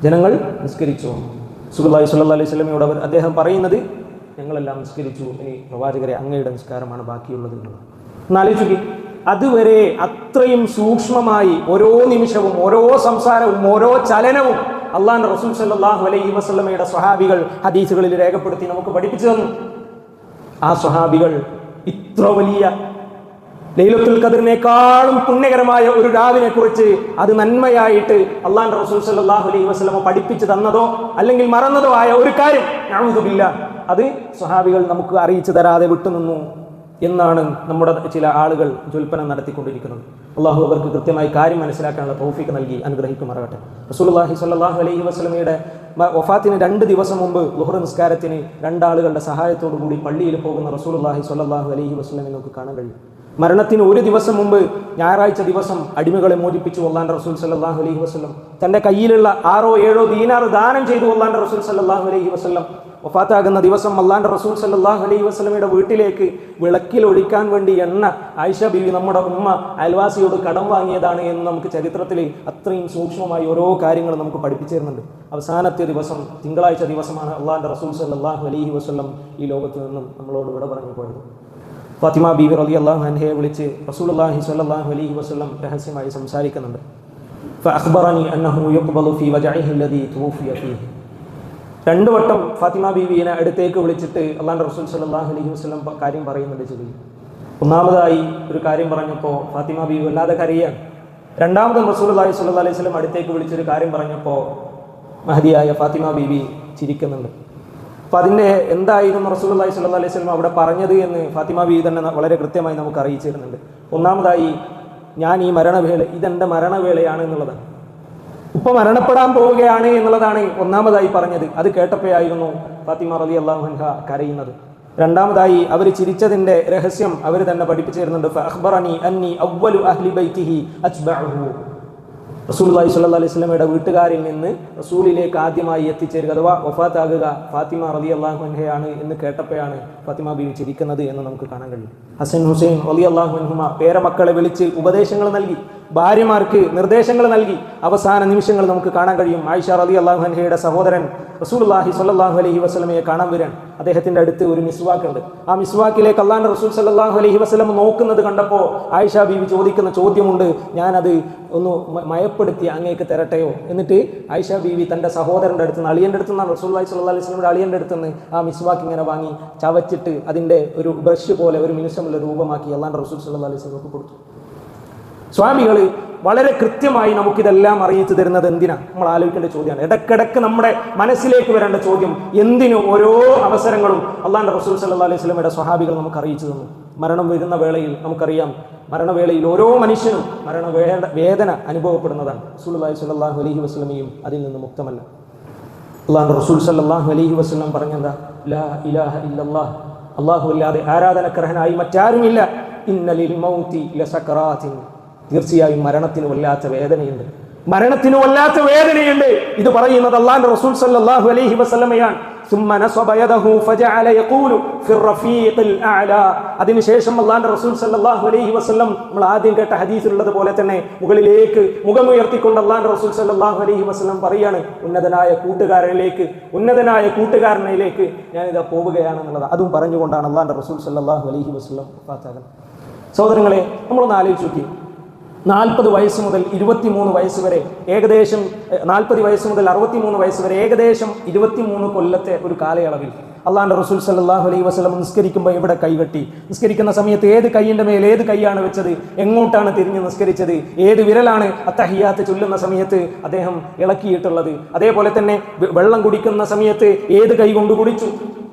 A: ജനങ്ങൾ നിസ്കരിച്ചോ? റസൂലുള്ളാഹി സ്വല്ലല്ലാഹു അലൈഹി വസല്ലമയോട് അദ്ദേഹം പറയുന്നത്, ഞങ്ങളെല്ലാം നിസ്കരിച്ചു, ഇനി പ്രവാചകരെ അങ്ങയുടെ നിസ്കാരമാണ് ബാക്കിയുള്ളത് എന്നുള്ളത്. എന്നാലോചിക്ക്, അതുവരെ അത്രയും സൂക്ഷ്മമായി ഓരോ നിമിഷവും ഓരോ സംസാരവും ഓരോ ചലനവും അള്ളാഹുവിന്റെ റസൂൽ സല്ലല്ലാഹു അലൈഹി വസല്ലമയുടെ സ്വഹാബികൾ ഹദീസുകളിൽ രേഖപ്പെടുത്തി നമുക്ക് പഠിപ്പിച്ചു തന്നു. ആ സ്വഹാബികൾ ഇത്ര വലിയ ലൈലത്തുൽ ഖദറിനേക്കാളും പുണ്യകരമായ ഒരു രാവിനെ കുറിച്ച് അത് നന്മയായിട്ട് അള്ളാഹുവിന്റെ റസൂൽ സല്ലല്ലാഹു അലൈഹി വസല്ലമ പഠിപ്പിച്ചു തന്നതോ അല്ലെങ്കിൽ മറന്നതോ ആയ ഒരു കാര്യം നഊദു ബില്ലാഹ് അത് സ്വഹാബികൾ നമുക്ക് അറിയിച്ചു തരാതെ വിട്ടുനിന്നു. എന്നാണ് നമ്മുടെ ചില ആളുകൾ ജൽപ്പനം നടത്തിക്കൊണ്ടിരിക്കുന്നത്. അള്ളാഹു അവർക്ക് കൃത്യമായി കാര്യം മനസ്സിലാക്കാനുള്ള തൗഫീഖ് നൽകി അനുഗ്രഹിക്കുമാറാകട്ടെ. റസൂലുള്ളാഹി സ്വല്ലല്ലാഹു അലൈഹി വസല്ലമയുടെ വഫാത്തിന് 2 ദിവസം മുമ്പ് ളുഹ്ർ നിസ്കാരത്തിന് 2 ആളുകളുടെ സഹായത്തോടു കൂടി പള്ളിയിൽ പോകുന്ന റസൂലുള്ളാഹി സ്വല്ലല്ലാഹു അലൈഹി വസല്ലമയെ നമുക്ക് കാണാൻ കഴിയും. മരണത്തിന് 1 ദിവസം മുമ്പ് ഞായറാഴ്ച ദിവസം അടിമകളെ മോചിപ്പിച്ചു അല്ലാഹുവിന്റെ റസൂൽ സല്ലല്ലാഹു അലൈഹി വസല്ലം. തന്റെ കയ്യിലുള്ള 6-7 ദീനാർ ദാനം ചെയ്തു അല്ലാഹുവിന്റെ റസൂൽ സല്ലല്ലാഹു അലൈഹി വസല്ലം. വഫാത്താകുന്ന ദിവസം അല്ലാഹുവിന്റെ റസൂൽ സല്ലല്ലാഹു അലൈഹി വസല്ലമയുടെ വീട്ടിലേക്ക് വിളക്കിൽ ഒഴിക്കാൻ വേണ്ടി എണ്ണ ആയിഷ ബീവി നമ്മുടെ ഉമ്മ അയൽവാസിയോട് കടം വാങ്ങിയതാണ് എന്ന് നമുക്ക് ചരിത്രത്തിൽ അത്രയും സൂക്ഷ്മമായി ഓരോ കാര്യങ്ങൾ നമുക്ക് പഠിപ്പിച്ചു തരുന്നുണ്ട്. അവസാനത്തെ ദിവസം തിങ്കളാഴ്ച ദിവസമാണ് അല്ലാഹുവിന്റെ റസൂൽ സല്ലല്ലാഹു അലൈഹി വസല്ലം ഈ ലോകത്ത് നിന്നും നമ്മളോട് വിട പറഞ്ഞു പോയത്. ഫാത്തിമ ബീവി റളിയല്ലാഹു അൻഹയെ വിളിച്ച് റസൂലുള്ളാഹി സ്വല്ലല്ലാഹു അലൈഹി വസല്ലം രഹസ്യമായി സംസാരിക്കുന്നുണ്ട്. ഫഅഖ്ബറനി അന്നഹു യുഖ്ബലു ഫീ വജഇഹി അല്ലദീ തുവഫിയ ഫീഹി. 2 വട്ടം ഫാത്തിമ ബീവിയെ അടുത്തേക്ക് വിളിച്ചിട്ട് അല്ലാഹുവിന്റെ റസൂൽ സ്വല്ലല്ലാഹു അലൈഹി വസല്ലം കാര്യം പറയുന്നുണ്ട് ജിബ്രീൽ. ഒന്നാമതായി ഒരു കാര്യം പറഞ്ഞപ്പോൾ ഫാത്തിമ ബീവി വല്ലാതെ കരയാണ്. രണ്ടാമതും റസൂലുള്ളാഹി സ്വല്ലല്ലാഹു അലൈഹി വസല്ലം അടുത്തേക്ക് വിളിച്ചൊരു കാര്യം പറഞ്ഞപ്പോൾ മഹദിയായ ഫാത്തിമ ബീവി ചിരിക്കുന്നുണ്ട്. അപ്പം അതിൻ്റെ എന്തായിരുന്നു റസൂലുള്ളാഹി സ്വല്ലല്ലാഹു അലൈഹി വസല്ലം അവിടെ പറഞ്ഞത് എന്ന് ഫാത്തിമ ബീവി തന്നെ വളരെ കൃത്യമായി നമുക്ക് അറിയിച്ചു തരുന്നുണ്ട്. ഒന്നാമതായി, ഞാൻ ഈ മരണവേള ഇതെൻ്റെ മരണവേളയാണ് എന്നുള്ളതാണ്. ഉപ്പ മരണപ്പെടാൻ പോവുകയാണ് എന്നുള്ളതാണ് ഒന്നാമതായി പറഞ്ഞത്. അത് കേട്ടപ്പോഴായിരുന്നു ഫാത്തിമ റളിയല്ലാഹു അൻഹ കരയുന്നത്. രണ്ടാമതായി അവർ ചിരിച്ചതിൻ്റെ രഹസ്യം അവർ തന്നെ പഠിപ്പിച്ചു തരുന്നുണ്ട്. ഫഅഖ്ബറനി അന്നി അവ്വലു അഹ്ലി ബൈതിഹി അത്ബഉഹു. റസൂലുള്ളാഹി സ്വല്ലല്ലാഹു അലൈഹി വസല്ലമയുടെ വീട്ടുകാരിൽ നിന്ന് റസൂലിലേക്ക് ആദ്യമായി എത്തിച്ചേരുക അഥവാ വഫാത്താകുക ഫാത്തിമ റളിയല്ലാഹു അൻഹയാണ് എന്ന് കേട്ടപ്പോഴാണ് ഫാത്തിമ ബീവി ചിരിക്കുന്നത് എന്ന് നമുക്ക് കാണാൻ കഴിയും. ഹസൻ ഹുസൈൻ റളിയല്ലാഹു അൻഹുമ പേരമക്കളെ വിളിച്ച് ഉപദേശങ്ങൾ നൽകി, ഭാര്യമാർക്ക് നിർദ്ദേശങ്ങൾ നൽകി. അവസാന നിമിഷങ്ങൾ നമുക്ക് കാണാൻ കഴിയും. ആയിഷ റളിയല്ലാഹു അൻഹയുടെ സഹോദരൻ റസൂലുള്ളാഹി സ്വല്ലല്ലാഹു അലൈഹി വസല്ലമയെ കാണാൻ വരാൻ അദ്ദേഹത്തിൻ്റെ അടുത്ത് ഒരു മിസ്വാക്ക് ഉണ്ട്. ആ മിസ്വാക്കിലേക്ക് അല്ലാഹുവിന്റെ റസൂൽ സ്വല്ലല്ലാഹു അലൈഹി വസല്ലം നോക്കുന്നത് കണ്ടപ്പോൾ ആയിഷ ബീവി ചോദിക്കുന്ന ചോദ്യമുണ്ട്, ഞാനത് ഒന്ന് മയപ്പെടുത്തി അങ്ങേക്ക് തരട്ടെയോ? എന്നിട്ട് ആയിഷ ബീവി തൻ്റെ സഹോദരൻ്റെ അടുത്ത് നിന്ന്, അളിയൻ്റെ അടുത്ത് നിന്നാണ്, റസൂലുള്ളാഹി സ്വല്ലല്ലാഹു അലൈഹി വസല്ലമയുടെ അളിയൻ്റെ അടുത്ത് നിന്ന് ആ മിസ്വാക്ക് ഇങ്ങനെ വാങ്ങി ചവച്ചിട്ട് അതിൻ്റെ ഒരു ബ്രഷ് പോലെ ഒരു മിനുസമുള്ള രൂപമാക്കി അല്ലാഹുവിന്റെ റസൂൽ സ്വല്ലല്ലാഹു അലൈഹി വസല്ലം കൊടുത്തു. സ്വാമികൾ വളരെ കൃത്യമായി നമുക്കിതെല്ലാം അറിയിച്ചു തരുന്നത് എന്തിനാ? നമ്മൾ ആലോചിക്കേണ്ട ചോദ്യമാണ്. ഇടയ്ക്കിടയ്ക്ക് നമ്മുടെ മനസ്സിലേക്ക് വരേണ്ട ചോദ്യം, എന്തിനു ഓരോ അവസരങ്ങളും അല്ലാഹുവിന്റെ റസൂൽ സല്ലല്ലാഹു അലൈഹി വസല്ലമയുടെ സ്വഹാബികൾ നമുക്ക് അറിയിച്ചു തന്നു. മരണം വരുന്ന വേളയിൽ നമുക്കറിയാം, മരണവേളയിൽ ഓരോ മനുഷ്യനും വേദന അനുഭവപ്പെടുന്നതാണ്. റസൂലുള്ളാഹി സ്വല്ലല്ലാഹു അലൈഹി വസല്ലമയും അതിൽ നിന്ന് മുക്തമല്ല. അല്ലാഹുവിന്റെ റസൂൽ സല്ലല്ലാഹു അലൈഹി വസല്ലം പറഞ്ഞതാ, ലാ ഇലാഹ ഇല്ലല്ലാഹ്, അല്ലാഹു അല്ലാതെ ആരാധനക്കർഹനായി മറ്റാരുമില്ല. ഇന്ന ലിൽ മൗതി ലസകറാത്തിൻ, തീർച്ചയായും മരണത്തിന് വല്ലാത്ത വേദനയുണ്ട്, മരണത്തിന് വല്ലാത്ത വേദനയുണ്ട്. ഇത് പറയുന്നത് അല്ലാഹുവിന്റെ റസൂൽ സല്ലല്ലാഹു അലൈഹി വസല്ലമയാണ്. സുമ്മ നസബ യദഹു ഫജഅല യഖൂലു ഫി റഫീഖിൽ അഅല. അതിനുശേഷം അല്ലാഹുവിന്റെ റസൂൽ സല്ലല്ലാഹു അലൈഹി വസല്ലം നമ്മൾ ആദ്യം കേട്ട ഹദീസിലുള്ളത് പോലെ തന്നെ മുകളിലേക്ക് മുഖമുയർത്തിക്കൊണ്ട് അല്ലാഹുവിന്റെ റസൂൽ സല്ലല്ലാഹു അലൈഹി വസല്ലം പറയാണ്, ഉന്നതനായ കൂട്ടുകാരനിലേക്ക് ഞാനിതാ പോവുകയാണെന്നുള്ളത്. അതും പറഞ്ഞുകൊണ്ടാണ് അല്ലാഹുവിന്റെ റസൂൽ സല്ലല്ലാഹു അലൈഹി വസല്ലം വഫാത്താകുന്നത്. സഹോദരങ്ങളെ, നമ്മളൊന്ന് ആലോചിച്ച് നോക്കി. 40 വയസ്സ് മുതൽ 23 വയസ്സ് വരെ ഏകദേശം 40 വയസ്സ് മുതൽ 63 വയസ്സ് വരെ ഏകദേശം 23 കൊല്ലത്തെ ഒരു കാലയളവിൽ അല്ലാഹുവിന്റെ റസൂൽ സല്ലല്ലാഹു അലൈഹി വസല്ലം നിസ്കരിക്കുമ്പോൾ എവിടെ കൈകെട്ടി? നിസ്കരിക്കുന്ന സമയത്ത് ഏത് കൈയിൻ്റെ മേൽ ഏത് കൈയാണ് വെച്ചത്? എങ്ങോട്ടാണ് തിരിഞ്ഞ് നിസ്കരിച്ചത്? ഏത് വിരലാണ് അത്തഹിയ്യാത്ത് ചൊല്ലുന്ന സമയത്ത് അദ്ദേഹം ഇളക്കിയിട്ടുള്ളത്? അതേപോലെ തന്നെ വെള്ളം കുടിക്കുന്ന സമയത്ത് ഏത് കൈ കൊണ്ട് കുടിച്ചു?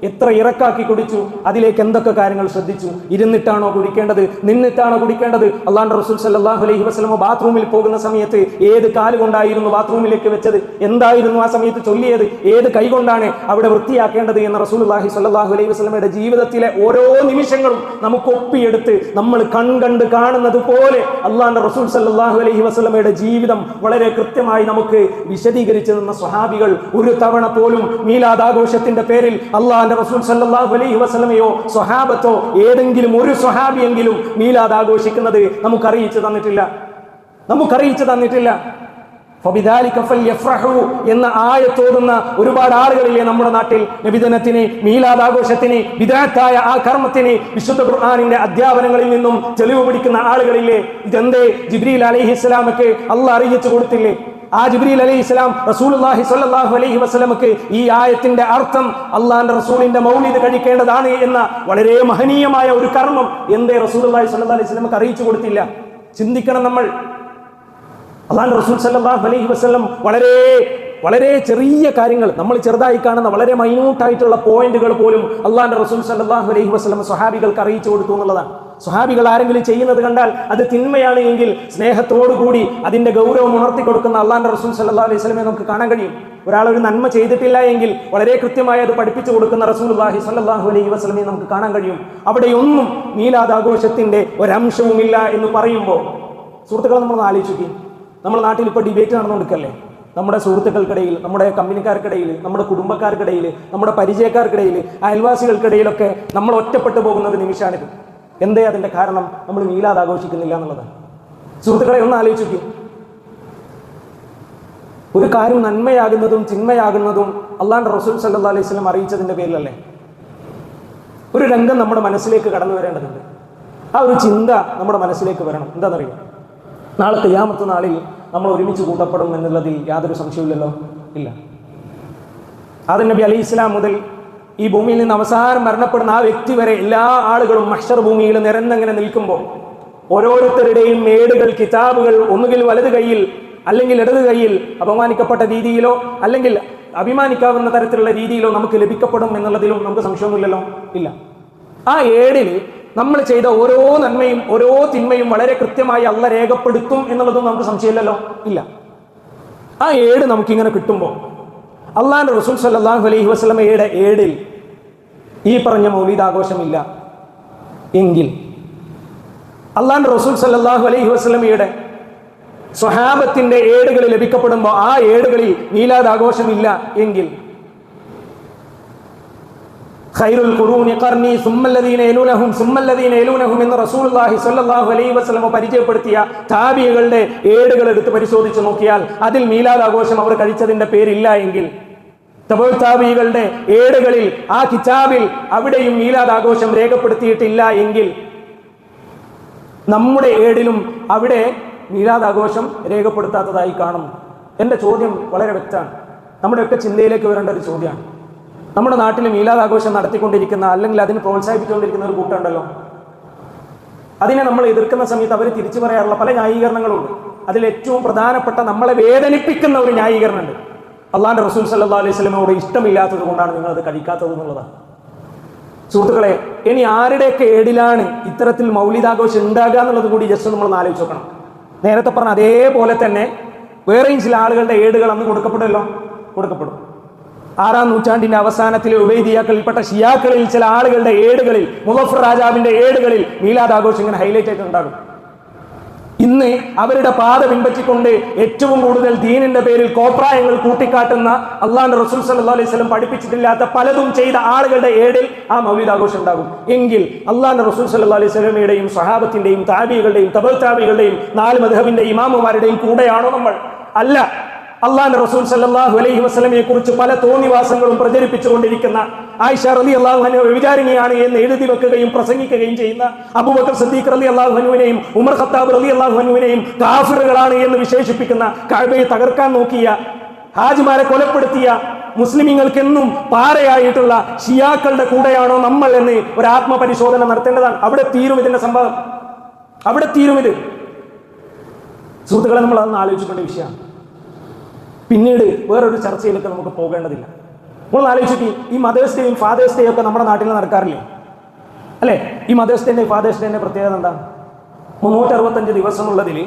A: എത്ര ഇറക്കാക്കി കുടിച്ചു? അതിലേക്ക് എന്തൊക്കെ കാര്യങ്ങൾ ശ്രദ്ധിച്ചു? ഇരുന്നിട്ടാണോ കുടിക്കേണ്ടത്? നിന്നിട്ടാണോ കുടിക്കേണ്ടത്? അല്ലാഹുവിന്റെ റസൂൽ സല്ലല്ലാഹു അലൈഹി വസല്ലം ബാത്റൂമിൽ പോകുന്ന സമയത്ത് ഏത് കാലുകൊണ്ടായിരുന്നു ബാത്റൂമിലേക്ക് വെച്ചത്? എന്തായിരുന്നു ആ സമയത്ത് ചൊല്ലിയത്? ഏത് കൈ കൊണ്ടാണ് അവിടെ വൃത്തിയാക്കേണ്ടത് എന്ന് റസൂലുള്ളാഹി സ്വല്ലല്ലാഹു അലൈഹി വസല്ലമയുടെ ജീവിതത്തിലെ ഓരോ നിമിഷങ്ങളും നമുക്ക് ഒപ്പിയെടുത്ത് നമ്മൾ കണ്ട് കാണുന്നത് പോലെ അല്ലാഹുവിന്റെ റസൂൽ സല്ലല്ലാഹു അലൈഹി വസല്ലമയുടെ ജീവിതം വളരെ കൃത്യമായി നമുക്ക് വിശദീകരിച്ചു തന്ന സ്വഹാബികൾ ഒരു തവണ പോലും മീലാദ് ആഘോഷത്തിന്റെ പേരിൽ അല്ലാഹുവിന്റെ റസൂൽ സല്ലല്ലാഹു അലൈഹി വസല്ലമയോ സ്വഹാബത്തോ ഏതെങ്കിലും ഒരു സ്വഹാബിയെങ്കിലും മീലാദ് ആഘോഷിക്കുന്നത് നമുക്ക് അറിയിച്ചു തന്നിട്ടില്ല. ഫബിദാലിക ഫൽയഫ്റഹു എന്ന ആയത്തോതുന്ന ഒരുപാട് ആളുകളില്ലേ നമ്മുടെ നാട്ടിൽ? നബിദിനത്തിന്, മീലാദ് ആഘോഷത്തിന്, ബിദ്അത്തായ ആ കർമ്മത്തിന് വിശുദ്ധ ഖുർആനിന്റെ അധ്യാപനങ്ങളിൽ നിന്നും തെളിവ് പിടിക്കുന്ന ആളുകളില്ലേ? ഇതെന്തേ ജിബ്രീൽ അലൈഹിസ്സലാമക്ക് അല്ലാഹ് അറിയിച്ചു കൊടുത്തില്ലേ? ആ ജിബ്രീൽ അലൈഹിസ്സലാം റസൂലുള്ളാഹി സ്വല്ലല്ലാഹു അലൈഹി വസല്ലമക്ക് ഈ ആയത്തിന്റെ അർത്ഥം അല്ലാഹുവിന്റെ റസൂലിന്റെ മൗലിദ് കഴിക്കേണ്ടതാണ് എന്ന വളരെ മഹനീയമായ ഒരു കർമ്മം എന്തേ റസൂലുള്ളാഹി സ്വല്ലല്ലാഹു അലൈഹി വസല്ലമക്ക് അറിയിച്ചു കൊടുത്തില്ല? ചിന്തിക്കണം നമ്മൾ. അല്ലാഹുവിന്റെ റസൂൽ സല്ലല്ലാഹു അലൈഹി വസല്ലം വളരെ വളരെ ചെറിയ കാര്യങ്ങൾ, നമ്മൾ ചെറുതായി കാണുന്ന വളരെ മൈന്യൂട്ടായിട്ടുള്ള പോയിന്റുകൾ പോലും അള്ളാഹുവിന്റെ റസൂൽ സല്ലല്ലാഹു അലൈഹി വസല്ലം സ്വഹാബികൾക്ക് അറിയിച്ചു കൊടുത്തു എന്നുള്ളതാണ്. സ്വഹാബികൾ ആരെങ്കിലും ചെയ്യുന്നത് കണ്ടാൽ അത് തിന്മയാണ് എങ്കിൽ സ്നേഹത്തോടുകൂടി അതിന്റെ ഗൗരവം ഉണർത്തി കൊടുക്കുന്ന അള്ളാഹുവിന്റെ റസൂൽ സല്ലല്ലാഹു അലൈഹി വസല്ലമയെ നമുക്ക് കാണാൻ കഴിയും. ഒരാൾ ഒരു നന്മ ചെയ്തിട്ടില്ല എങ്കിൽ വളരെ കൃത്യമായി അത് പഠിപ്പിച്ചു കൊടുക്കുന്ന റസൂലുള്ളാഹി സ്വല്ലല്ലാഹു അലൈഹി വസല്ലമയെ നമുക്ക് കാണാൻ കഴിയും. അവിടെയൊന്നും മീലാദ് ആഘോഷത്തിന്റെ ഒരംശവുമില്ല എന്ന് പറയുമ്പോൾ സുഹൃത്തുക്കളെ നമ്മൾ ആലോചിക്കും. നമ്മുടെ നാട്ടിൽ ഇപ്പോൾ ഡിബേറ്റ് നടന്നുകൊടുക്കല്ലേ, നമ്മുടെ സുഹൃത്തുക്കൾക്കിടയിൽ, നമ്മുടെ കമ്പനിക്കാർക്കിടയിൽ, നമ്മുടെ കുടുംബക്കാർക്കിടയിൽ, നമ്മുടെ പരിചയക്കാർക്കിടയിൽ, അയൽവാസികൾക്കിടയിലൊക്കെ നമ്മൾ ഒറ്റപ്പെട്ടു പോകുന്ന ഒരു നിമിഷമാണിത്. എന്തേ അതിന്റെ കാരണം? നമ്മൾ മീലാദ് ആഘോഷിക്കുന്നില്ല എന്നുള്ളതാണ്. സുഹൃത്തുക്കളെ ഒന്ന് ആലോചിക്കും. ഒരു കാര്യം നന്മയാകുന്നതും ചിന്മയാകുന്നതും അള്ളാഹുവിന്റെ റസൂൽ സല്ലല്ലാഹു അലൈഹി വസല്ലം അറിയിച്ചതിന്റെ പേരിലല്ലേ? ഒരു രംഗം നമ്മുടെ മനസ്സിലേക്ക് കടന്നു വരേണ്ടതുണ്ട്. ആ ഒരു ചിന്ത നമ്മുടെ മനസ്സിലേക്ക് വരണം. എന്താണെന്നറിയാം? നാളെ ഖിയാമത്ത് നാളിൽ നമ്മൾ ഒരുമിച്ച് കൂട്ടപ്പെടും എന്നുള്ളതിൽ യാതൊരു സംശയമില്ലല്ലോ. ഇല്ല. ആദം നബി അലൈഹി ഇസ്ലാം മുതൽ ഈ ഭൂമിയിൽ നിന്ന് അവസാനം മരണപ്പെടുന്ന ആ വ്യക്തി വരെ എല്ലാ ആളുകളും മഹ്ശർ ഭൂമിയിൽ നിരന്നങ്ങനെ നിൽക്കുമ്പോൾ ഓരോരുത്തരുടെയും ഏടുകൾ, കിതാബുകൾ ഒന്നുകിൽ വലത് കൈയിൽ അല്ലെങ്കിൽ ഇടത് കൈയിൽ അപമാനിക്കപ്പെട്ട രീതിയിലോ അല്ലെങ്കിൽ അഭിമാനിക്കാവുന്ന തരത്തിലുള്ള രീതിയിലോ നമുക്ക് ലഭിക്കപ്പെടും എന്നുള്ളതിലും നമുക്ക് സംശയമൊന്നുമില്ലല്ലോ. ഇല്ല. ആ ഏടിൽ നമ്മൾ ചെയ്ത ഓരോ നന്മയും ഓരോ തിന്മയും വളരെ കൃത്യമായി അള്ളാഹ് രേഖപ്പെടുത്തും എന്നുള്ളതും നമുക്ക് സംശയമില്ലല്ലോ. ഇല്ല. ആ ഏട് നമുക്കിങ്ങനെ കിട്ടുമ്പോൾ അള്ളാഹുവിന്റെ റസൂൽ സല്ലല്ലാഹു അലൈഹി വസല്ലമയുടെ ഏടിൽ ഈ പറഞ്ഞ മൗലീദ് ആഘോഷമില്ല എങ്കിൽ, അള്ളാഹുവിന്റെ റസൂൽ സല്ലല്ലാഹു അലൈഹി വസല്ലമയുടെ സ്വഹാബത്തിന്റെ ഏടുകൾ ലഭിക്കപ്പെടുമ്പോൾ ആ ഏടുകളിൽ മീലാദ് ആഘോഷമില്ല എങ്കിൽ, ഖൈറുൽ ഖുറൂനി ഖർനി സുമ്മല്ലദീന യലൂനഹും സുമ്മല്ലദീന യലൂനഹും എന്ന് റസൂലുള്ളാഹി സ്വല്ലല്ലാഹു അലൈഹി വസല്ലം പരിചയപ്പെടുത്തിയ താബിഈകളുടെ ഏടുകൾ എടുത്ത് പരിശോധിച്ച് നോക്കിയാൽ അതിൽ മീലാദ് ആഘോഷം അവർ കഴിച്ചതിന്റെ പേരില്ല എങ്കിൽ, തബഉ താബിഈകളുടെ ഏടുകളിൽ ആ കിതാബിൽ അവിടെയും മീലാദ് ആഘോഷം രേഖപ്പെടുത്തിയിട്ടില്ല എങ്കിൽ, നമ്മുടെ ഏടിലും അവിടെ മീലാദ് ആഘോഷം രേഖപ്പെടുത്താത്തതായി കാണുന്നു. എൻ്റെ ചോദ്യം വളരെ വ്യക്തമാണ്. നമ്മുടെയൊക്കെ ചിന്തയിലേക്ക് വരേണ്ട ഒരു ചോദ്യമാണ്. നമ്മുടെ നാട്ടിൽ മീലാദ് ആഘോഷം നടത്തിക്കൊണ്ടിരിക്കുന്ന അല്ലെങ്കിൽ അതിന് പ്രോത്സാഹിപ്പിച്ചുകൊണ്ടിരിക്കുന്ന ഒരു കൂട്ടമുണ്ടല്ലോ. അതിനെ നമ്മൾ എതിർക്കുന്ന സമയത്ത് അവർ തിരിച്ചു പറയാറുള്ള പല ന്യായീകരണങ്ങളുണ്ട്. അതിൽ ഏറ്റവും പ്രധാനപ്പെട്ട നമ്മളെ വേദനിപ്പിക്കുന്ന ഒരു ന്യായീകരണമുണ്ട്. അള്ളാഹുവിന്റെ റസൂൽ സല്ലല്ലാഹു അലൈഹി വസല്ലമയോട് ഇഷ്ടമില്ലാത്തത് കൊണ്ടാണ് നിങ്ങളത് കഴിക്കാത്തത് എന്നുള്ളതാണ്. സുഹൃത്തുക്കളെ, ഇനി ആരുടെയൊക്കെ ഏടിലാണ് ഇത്തരത്തിൽ മൗലിദാഘോഷം ഉണ്ടാകുക എന്നുള്ളത് കൂടി ജസ്റ്റ് നമ്മൾ ആലോചിച്ച് നോക്കണം. നേരത്തെ പറഞ്ഞ അതേപോലെ തന്നെ വേറെയും ചില ആളുകളുടെ ഏടുകൾ അന്ന് കൊടുക്കപ്പെടുമല്ലോ, കൊടുക്കപ്പെടും. 6-ാം നൂറ്റാണ്ടിന്റെ അവസാനത്തിലെ ഉബൈദിയാക്കളിൽപ്പെട്ട ഷിയാക്കളിൽ ചില ആളുകളുടെ ഏടുകളിൽ, മുളഫർ രാജാവിന്റെ ഏടുകളിൽ മീലാദ് ആഘോഷം ഇങ്ങനെ ഹൈലൈറ്റ് ആയിട്ട് ഉണ്ടാകും. ഇന്ന് അവരുടെ പാത പിൻപറ്റിക്കൊണ്ട് ഏറ്റവും കൂടുതൽ ദീനിന്റെ പേരിൽ കോപ്രായങ്ങൾ കൂട്ടിക്കാട്ടുന്ന അള്ളാഹുവിന്റെ റസൂൽ സല്ലല്ലാഹു അലൈഹി വസല്ലം പഠിപ്പിച്ചിട്ടില്ലാത്ത പലതും ചെയ്ത ആളുകളുടെ ഏടിൽ ആ മൗലിദ് ആഘോഷം ഉണ്ടാകും എങ്കിൽ, അള്ളാഹുവിന്റെ റസൂൽ സല്ലല്ലാഹു അലൈഹി വസല്ലമയുടെയും സ്വഹാബത്തിന്റെയും താബിഈകളുടെയും തബഉ താബിഈകളുടെയും 4 മദ്ഹബിന്റെ ഇമാമുമാരുടെയും കൂടെയാണോ നമ്മൾ? അല്ല. അള്ളാഹുവിന്റെ റസൂൽ സല്ലല്ലാഹു അലൈഹി വസല്ലമയെ കുറിച്ച് പല തോന്നിവാസങ്ങളും പ്രചരിപ്പിച്ചുകൊണ്ടിരിക്കുന്ന, ആയിഷ റളിയല്ലാഹു അൻഹ വ്യഭിചാരിണിയാണ് എന്ന് എഴുതി വെക്കുകയും പ്രസംഗിക്കുകയും ചെയ്യുന്ന അബൂബക്കർ സിദ്ദീഖ് റളിയല്ലാഹു അൻഹുവിനെയും ഉമർ ഖത്താബ് റളിയല്ലാഹു അൻഹുവിനെയും കാഫിറുകളാണ് എന്ന് വിശേഷിപ്പിക്കുന്ന, കഅബയെ തകർക്കാൻ നോക്കിയ, ഹാജിമാരെ കൊലപ്പെടുത്തിയ, മുസ്ലിമീങ്ങൾക്കെന്നും പാരയായിട്ടുള്ള ഷിയാക്കളുടെ കൂടെയാണോ നമ്മൾ എന്ന് ഒരു ആത്മപരിശോധന നടത്തേണ്ടതാണ്. അവിടെ തീരും ഇതിന്റെ സംഭവം, അവിടെ തീരും ഇത്. സുഹൃത്തുക്കളെ, നമ്മൾ അതൊന്ന് ആലോചിക്കേണ്ട വിഷയമാണ്. പിന്നീട് വേറൊരു ചർച്ചയിലേക്ക് നമുക്ക് പോകേണ്ടതില്ല. നമ്മൾ ആലോചിക്കും, ഈ മദേഴ്സ് ഡേയും ഫാദേഴ്സ് ഡേയും ഒക്കെ നമ്മുടെ നാട്ടിൽ നടക്കാറില്ലേ? അല്ലേ? ഈ മദേഴ്സ് ഡേന്റെയും ഫാദേഴ്സ് ഡേന്റെ പ്രത്യേകത എന്താണ്? 365 ദിവസമുള്ളതിൽ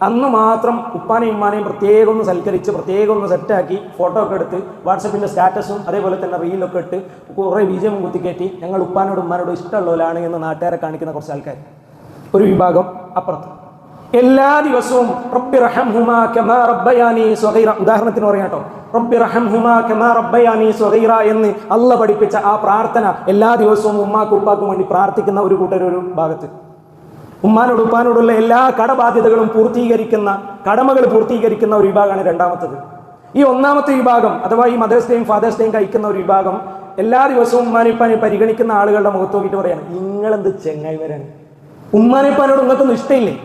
A: അന്ന് മാത്രം ഉപ്പാനെയും ഉമ്മാനെയും പ്രത്യേകം ഒന്ന് സൽക്കരിച്ച് പ്രത്യേകം ഒന്ന് സെറ്റാക്കി ഫോട്ടോ ഒക്കെ എടുത്ത് വാട്സപ്പിന്റെ സ്റ്റാറ്റസും അതേപോലെ തന്നെ റീലൊക്കെ ഇട്ട് കുറേ ബീജം കുത്തിക്കയറ്റി ഞങ്ങൾ ഉപ്പാനോടും ഉമ്മാനോടും ഇഷ്ടമുള്ളവരാണ് എന്ന് നാട്ടുകാരെ കാണിക്കുന്ന കുറച്ച് ആൾക്കാർ ഒരു വിഭാഗം. അപ്പുറത്ത് എല്ലാ ദിവസവും റബ്ബി റഹംഹുമാ കമാ റബ്ബയാനി സ്വഗീറ, ഉദാഹരണത്തിന് പറയാം കേട്ടോ, റബ്ബി റഹംഹുമാ കമാ റബ്ബയാനി സ്വഗീറ എന്ന് അള്ളാഹ് പഠിപ്പിച്ച ആ പ്രാർത്ഥന എല്ലാ ദിവസവും ഉമ്മാക്കും ഉപ്പാക്കും വേണ്ടി പ്രാർത്ഥിക്കുന്ന ഒരു കൂട്ടരൊരു ഭാഗത്ത്, ഉമ്മാനോട് ഉപ്പാനോടുള്ള എല്ലാ കടബാധ്യതകളും പൂർത്തീകരിക്കുന്ന, കടമകൾ പൂർത്തീകരിക്കുന്ന ഒരു വിഭാഗമാണ് രണ്ടാമത്തത്. ഈ ഒന്നാമത്തെ വിഭാഗം അഥവാ ഈ മദേഴ്സ് ഡേയും ഫാദേഴ്സ് ഡേയും കഴിക്കുന്ന ഒരു വിഭാഗം എല്ലാ ദിവസവും ഉമ്മാനിപ്പാനെ പരിഗണിക്കുന്ന ആളുകളുടെ മുഖത്ത് നോക്കിയിട്ട് പറയാണ്, നിങ്ങളെന്ത് ചെങ്ങായിവരാണ്, ഉമ്മാനിപ്പാനോട് നിങ്ങൾക്കൊന്നും ഇഷ്ടമില്ലേ?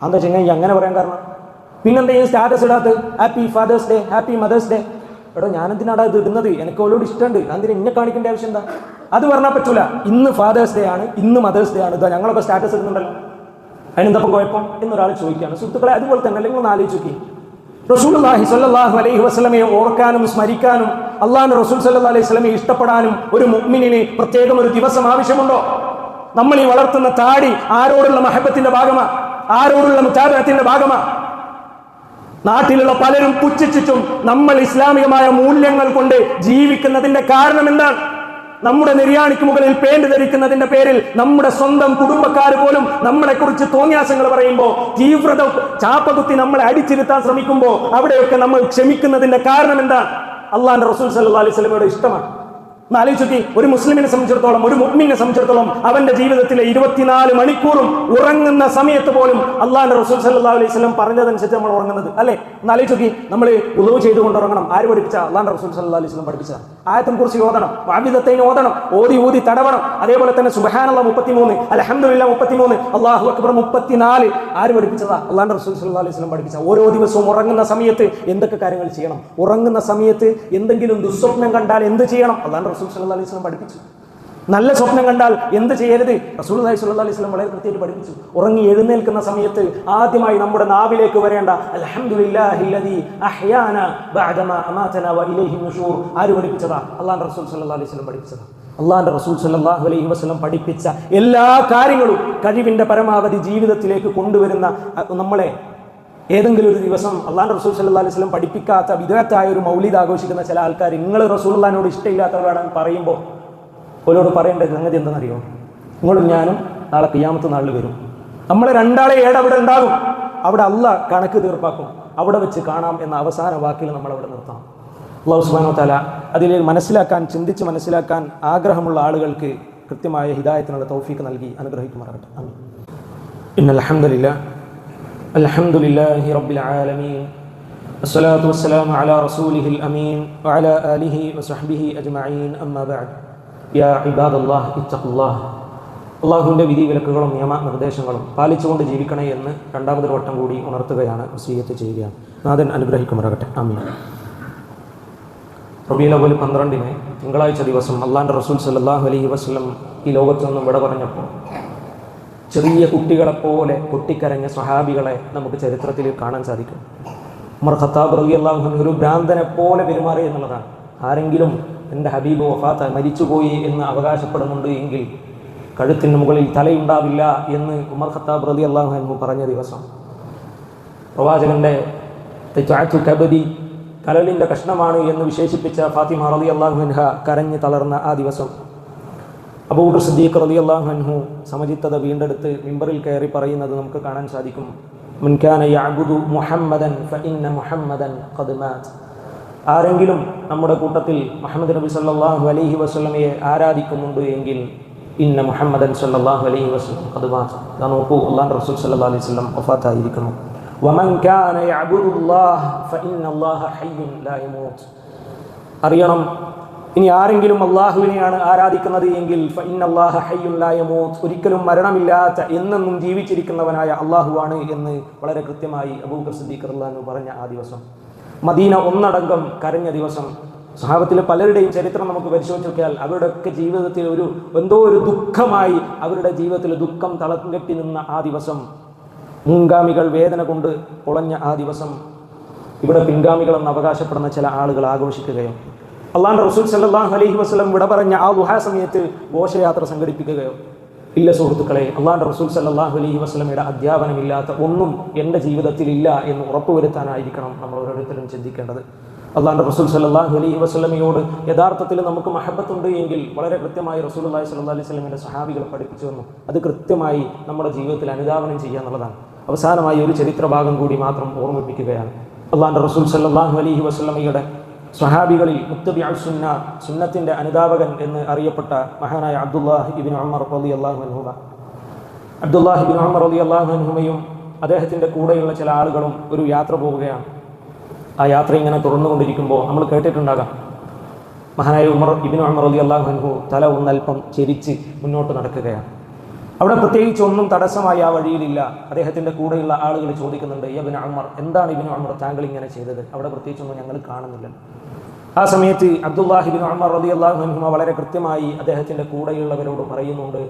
A: എന്താ ചെങ്ങായി അങ്ങനെ പറയാൻ കാരണം? പിന്നെന്തെങ്കിലും സ്റ്റാറ്റസ് ഇടാത്ത happy father's day, happy mother's day? എടോ, ഞാനെന്തിനാടാ ഇത് ഇടുന്നത്? എനിക്ക് അവരോട് ഇഷ്ടമുണ്ട്, അതിന് എന്നെ കാണിക്കേണ്ട ആവശ്യം എന്താ? അത് പറഞ്ഞാൽ പറ്റൂല. ഇന്ന് ഫാദേഴ്സ് ഡേ ആണ്, ഇന്ന് മദേഴ്സ് ഡേ ആണ്, ഇതാ ഞങ്ങളൊക്കെ സ്റ്റാറ്റസ് ഇടുന്നുണ്ടല്ലോ, അതിനെന്താ കുഴപ്പം എന്നൊരാൾ ചോദിക്കുകയാണ്. സുഹൃത്തുക്കളെ, അതുപോലെ തന്നെ അല്ലെങ്കിൽ ഒന്ന് ആലോചിച്ച് നോക്കി, റസൂലുള്ളാഹി സ്വല്ലല്ലാഹു അലൈഹി വസല്ലമയെ ഓർക്കാനും സ്മരിക്കാനും അള്ളാഹുവിന്റെ റസൂൽ സ്വല്ലല്ലാഹു അലൈഹി വസല്ലമയെ ഇഷ്ടപ്പെടാനും ഒരു മുഅ്മിനിന് പ്രത്യേകം ഒരു ദിവസം ആവശ്യമുണ്ടോ? നമ്മൾ ഈ വളർത്തുന്ന താടി ആരോടുള്ള മഹബത്തിന്റെ ഭാഗമാ? ആരോടുള്ള മുതാബഅത്തിന്റെ ഭാഗമാ? നാട്ടിലുള്ള പലരും പുച്ഛിച്ചും നമ്മൾ ഇസ്ലാമികമായ മൂല്യങ്ങൾ കൊണ്ട് ജീവിക്കുന്നതിന്റെ കാരണം എന്താണ്? നമ്മുടെ നിര്യാണിക്ക് മുകളിൽ പേന്റ് ധരിക്കുന്നതിന്റെ പേരിൽ നമ്മുടെ സ്വന്തം കുടുംബക്കാർ പോലും നമ്മളെ കുറിച്ച് തോന്നിയാസങ്ങൾ പറയുമ്പോൾ, തീവ്രത ചാപ്പകുത്തി നമ്മളെ അടിച്ചിരുത്താൻ ശ്രമിക്കുമ്പോൾ അവിടെയൊക്കെ നമ്മൾ ക്ഷമിക്കുന്നതിന്റെ കാരണം എന്താണ്? അള്ളാഹുവിന്റെ റസൂൽ സല്ലല്ലാഹു അലൈഹി വസല്ലമയുടെ ഇഷ്ടമാണ്. ആലോചിച്ച് ഒരു മുസ്ലിമിനെ സംബന്ധിച്ചിടത്തോളം, ഒരു മുഅ്മിനെ സംബന്ധിച്ചിടത്തോളം അവന്റെ ജീവിതത്തിലെ 24 മണിക്കൂറും ഉറങ്ങുന്ന സമയത്ത് പോലും അള്ളാഹുവിന്റെ റസൂൽ സല്ലല്ലാഹു അലൈഹി വസല്ലം പറഞ്ഞതനുസരിച്ച് നമ്മൾ ഉറങ്ങുന്നത് അല്ലേ? ആലോചിച്ച് നമ്മൾ വുളൂ ചെയ്തുകൊണ്ട് ഉറങ്ങണം. ആര് പഠിപ്പിച്ച? അള്ളാഹുവിന്റെ റസൂൽ സല്ലല്ലാഹു അലൈഹി വസല്ലം പഠിപ്പിച്ച. ആയത്തുൽ കുർസി ഓതണം, വാബിദത്തൈൻ ഓതണം, ഓതി തടവണം. അതേപോലെ തന്നെ സുബ്ഹാനല്ലാഹ് 33, അൽഹംദുലില്ലാഹ് 33, അല്ലാഹു അക്ബർ 34. ആര് പഠിപ്പിച്ചതാ? അള്ളാഹുവിന്റെ റസൂൽ സല്ലല്ലാഹു അലൈഹി വസല്ലം പഠിപ്പിച്ച. ഓരോ ദിവസവും ഉറങ്ങുന്ന സമയത്ത് എന്തൊക്കെ കാര്യങ്ങൾ ചെയ്യണം? ഉറങ്ങുന്ന സമയത്ത് എന്തെങ്കിലും ദുസ്വപ്നം കണ്ടാൽ എന്ത് ചെയ്യണം? അള്ളാഹുവിന്റെ റസൂൽ സല്ലല്ലാഹു അലൈഹി വസല്ലം പഠിപ്പിച്ചു. നല്ല സ്വപ്നം കണ്ടാൽ എന്ത് ചെയ്യരുത്? റസൂലുള്ളാഹി സ്വല്ലല്ലാഹു അലൈഹി വസല്ലം വളരെ കൃത്യമായിട്ട് പഠിപ്പിച്ചു. ഉറങ്ങി എഴുന്നേൽക്കുന്ന സമയത്ത് ആദ്യമായി നമ്മുടെ നാവിലേക്ക് വരേണ്ട അൽഹംദുലില്ലാഹില്ലദീ അഹ്യാനാ ബഅദമാ അമാതനാ വ ഇലൈഹി നുശൂർ. ആര് പഠിപ്പിച്ചതാ? അല്ലാഹുവിന്റെ റസൂൽ സല്ലല്ലാഹു അലൈഹി വസല്ലം പഠിപ്പിച്ചതാ. അല്ലാഹുവിന്റെ റസൂൽ സല്ലല്ലാഹു അലൈഹി വസല്ലം പഠിപ്പിച്ച എല്ലാ കാര്യങ്ങളും കഴിവിന്റെ പരമാവധി ജീവിതത്തിലേക്ക് കൊണ്ടുവരുന്ന നമ്മളെ ഏതെങ്കിലും ഒരു ദിവസം അള്ളാഹുവിന്റെ റസൂൽ സല്ലല്ലാഹു അലൈഹി വസല്ലം പഠിപ്പിക്കാത്ത വിദഅത്തായ ഒരു മൗലിദ് ആഘോഷിക്കുന്ന ചില ആൾക്കാർ, നിങ്ങൾ റസൂലുള്ളാഹിനോട് ഇഷ്ടമില്ലാത്തവരാണെന്ന് പറയുമ്പോൾ അവരോട് പറയേണ്ട സംഗതി എന്താണെന്നറിയോ? നിങ്ങളും ഞാനും നാളെ ഖിയാമത്ത് നാളിൽ വരും. നമ്മൾ രണ്ടാളെ അവിടെ ഉണ്ടാകും. അവിടെ അള്ളാഹ് കണക്ക് തീർപ്പാക്കും. അവിടെ വെച്ച് കാണാം എന്ന അവസാന വാക്കിൽ നമ്മൾ അവിടെ നിർത്തണം. അല്ലാഹു സുബ്ഹാനഹു വ തആല അതിൽ ചിന്തിച്ച് മനസ്സിലാക്കാൻ ആഗ്രഹമുള്ള ആളുകൾക്ക് കൃത്യമായ ഹിദായത്തിനുള്ള തൗഫീഖ് നൽകി അനുഗ്രഹിക്കുമാറാകട്ടെ. ആമീൻ. ഇന്നൽ ഹംദുലില്ലാഹ് അൽഹംദുലില്ലാഹി റബ്ബിൽ ആലമീൻ വസ്സലാത്തു വസ്സലാമു അലാ റസൂലിഹിൽ അമീൻ വഅലാ ആലിഹി വസഹ്ബിഹി അജ്മഈൻ. അമ്മാ ബഅദ്. യാ ഇബാദല്ലാഹ് ഇത്തഖുല്ലാഹ്. അള്ളാഹുവിൻ്റെ വിധി വിലക്കുകളും നിയമ നിർദ്ദേശങ്ങളും പാലിച്ചുകൊണ്ട് ജീവിക്കണേ എന്ന് രണ്ടാമതൊരു വട്ടം കൂടി ഉണർത്തുകയാണ്, വസിയ്യത്ത് ചെയ്യുകയാണ്. നാഥൻ അനുഗ്രഹിക്കുമാറാകട്ടെ. ആമീൻ. റബീഉൽ അവ്വൽ 12 തിങ്കളാഴ്ച ദിവസം അള്ളാഹുവിൻ്റെ റസൂൽ സല്ലല്ലാഹു അലൈഹി വസല്ലം ഈ ലോകത്തു നിന്നും വിട പറഞ്ഞപ്പോൾ ചെറിയ കുട്ടികളെപ്പോലെ പൊട്ടിക്കരഞ്ഞ സ്വഹാബികളെ നമുക്ക് ചരിത്രത്തിൽ കാണാൻ സാധിക്കും. ഉമർ ഖത്താബ് റളിയല്ലാഹു അൻഹു ഒരു ഭ്രാന്തനെ പോലെ പെരുമാറി എന്നുള്ളതാണ്. ആരെങ്കിലും എൻ്റെ ഹബീബ് വഫാത്ത് മരിച്ചുപോയി എന്ന് അവകാശപ്പെടുന്നുണ്ട് എങ്കിൽ കഴുത്തിന് മുകളിൽ തലയുണ്ടാവില്ല എന്ന് ഉമർ ഖത്താബ് റളിയല്ലാഹു അൻഹു പറഞ്ഞ ദിവസം, പ്രവാചകന്റെ കബദി കലലിൻ്റെ കഷ്ണമാണ് എന്ന് വിശേഷിപ്പിച്ച ഫാത്തിമ റളിയല്ലാഹു അൻഹ കരഞ്ഞ് തളർന്ന ആ ദിവസം, അബൂബക്കർ സിദ്ദീഖ് റളിയല്ലാഹു അൻഹു സമചിത്തത വീണ്ടെടുത്ത് മിമ്പറിൽ കയറി പറയുന്നത് നമുക്ക് കാണാൻ സാധിക്കും. മൻ കാന യഅബുദു മുഹമ്മദൻ ഫഇന്ന മുഹമ്മദൻ ഖദ് മാത്. ആരെങ്കിലും നമ്മുടെ കൂട്ടത്തിൽ മുഹമ്മദ് നബി സല്ലല്ലാഹു അലൈഹി വസല്ലമയെ ആരാധിക്കുന്നുണ്ട് എങ്കിൽ ഇന്ന മുഹമ്മദൻ സല്ലല്ലാഹു അലൈഹി വസല്ലം ഖദ് മാത്. നോക്കൂ, അല്ലാഹുവിന്റെ റസൂൽ സല്ലല്ലാഹു അലൈഹി വസല്ലം വഫാത്തായിരിക്കുന്നു. വമൻ കാന യഅബുദുല്ലാഹ ഫഇന്നല്ലാഹ ഹയ്യുൻ ലാ യമൂത്ത്. അറിയണം, ഇനി ആരെങ്കിലും അള്ളാഹുവിനെയാണ് ആരാധിക്കുന്നത് എങ്കിൽ ഫഇന്നല്ലാഹ ഹയ്യുൻ ലാ യമൂത്ത്, ഒരിക്കലും മരണമില്ലാത്ത എന്നെന്നും ജീവിച്ചിരിക്കുന്നവനായ അള്ളാഹുവാണ് എന്ന് വളരെ കൃത്യമായി അബൂബക്കർ സിദ്ദീഖ് റളിയല്ലാഹു അൻഹു പറഞ്ഞ ആ ദിവസം, മദീന ഒന്നടങ്കം കരഞ്ഞ ദിവസം, സ്വഹാബത്തിലെ പലരുടെയും ചരിത്രം നമുക്ക് പരിശോധിച്ച് നോക്കിയാൽ അവരുടെയൊക്കെ ജീവിതത്തിൽ എന്തോ ഒരു ദുഃഖമായി അവരുടെ ജീവിതത്തിൽ ദുഃഖം തളം കെട്ടി നിന്ന ആ ദിവസം, മുൻഗാമികൾ വേദന കൊണ്ട് പൊളഞ്ഞ ആ ദിവസം ഇവിടെ പിൻഗാമികളെന്ന് അവകാശപ്പെടുന്ന ചില ആളുകൾ ആഘോഷിക്കുകയോ അള്ളാഹുവിന്റെ റസൂൽ സല്ലല്ലാഹു അലൈഹി വസല്ലം വിട പറഞ്ഞ ആ ദുഹാ സമയത്ത് ഘോഷയാത്ര സംഘടിപ്പിക്കുകയോ ഇല്ല. സുഹൃത്തുക്കളെ, അള്ളാഹുവിന്റെ റസൂൽ സല്ലല്ലാഹു അലൈഹി വസല്ലമയുടെ അധ്യാപനമില്ലാത്ത ഒന്നും എൻ്റെ ജീവിതത്തിൽ ഇല്ല എന്ന് ഉറപ്പുവരുത്താനായിരിക്കണം നമ്മൾ ഓരോരുത്തരും ചിന്തിക്കേണ്ടത്. അള്ളാഹുവിന്റെ റസൂൽ സല്ലല്ലാഹു അലൈഹി വസല്ലമയോട് യഥാർത്ഥത്തിൽ നമുക്ക് മഹബത്തുണ്ട് എങ്കിൽ വളരെ കൃത്യമായി റസൂലുള്ളാഹി സ്വല്ലല്ലാഹു അലൈഹി വസല്ലമയുടെ സ്വഹാബികൾ പഠിപ്പിച്ചു വന്നു. അത് കൃത്യമായി നമ്മുടെ ജീവിതത്തിൽ അനുധാവനം ചെയ്യുക എന്നുള്ളതാണ്. അവസാനമായി ഒരു ചരിത്ര ഭാഗം കൂടി മാത്രം ഓർമ്മിപ്പിക്കുകയാണ്. അള്ളാഹുവിന്റെ റസൂൽ സല്ലല്ലാഹു അലൈഹി വസല്ലമയുടെ സ്വഹാബികളിൽ മുത്തബിഉ സുന്ന, സുന്നത്തിൻ്റെ അനുധാവകൻ എന്ന് അറിയപ്പെട്ട മഹാനായ അബ്ദുല്ലാഹ് ഇബ്നു ഉമർ റളിയല്ലാഹു അൻഹുമ, അബ്ദുല്ലാഹ് ഇബ്നു ഉമർ റളിയല്ലാഹു അൻഹുമയും അദ്ദേഹത്തിൻ്റെ കൂടെയുള്ള ചില ആളുകളും ഒരു യാത്ര പോവുകയാണ്. ആ യാത്ര ഇങ്ങനെ തുറന്നുകൊണ്ടിരിക്കുമ്പോൾ നമ്മൾ കേട്ടിട്ടുണ്ടാകാം, മഹാനായ ഇബ്നു ഉമർ റളിയല്ലാഹു അൻഹു തല ഒന്നൽപ്പം ചെരിച്ച് മുന്നോട്ട് നടക്കുകയാണ്. അവിടെ പ്രത്യേകിച്ച് ഒന്നും തടസ്സമായി ആ വഴിയിലില്ല. അദ്ദേഹത്തിൻ്റെ കൂടെയുള്ള ആളുകൾ ചോദിക്കുന്നുണ്ട്, ഇബ്നു ഉമർ, എന്താണ് ഇബ്നു ഉമർ താങ്കൾ ഇങ്ങനെ ചെയ്തത്? അവിടെ പ്രത്യേകിച്ചൊന്നും ഞങ്ങൾ കാണുന്നില്ല. ആ സമയത്ത് അബ്ദുല്ലാഹി ഇബ്നു ഉമർ റളിയല്ലാഹു അൻഹു വളരെ കൃത്യമായി അദ്ദേഹത്തിൻ്റെ കൂടെയുള്ളവരോട് പറയുന്നുണ്ട്,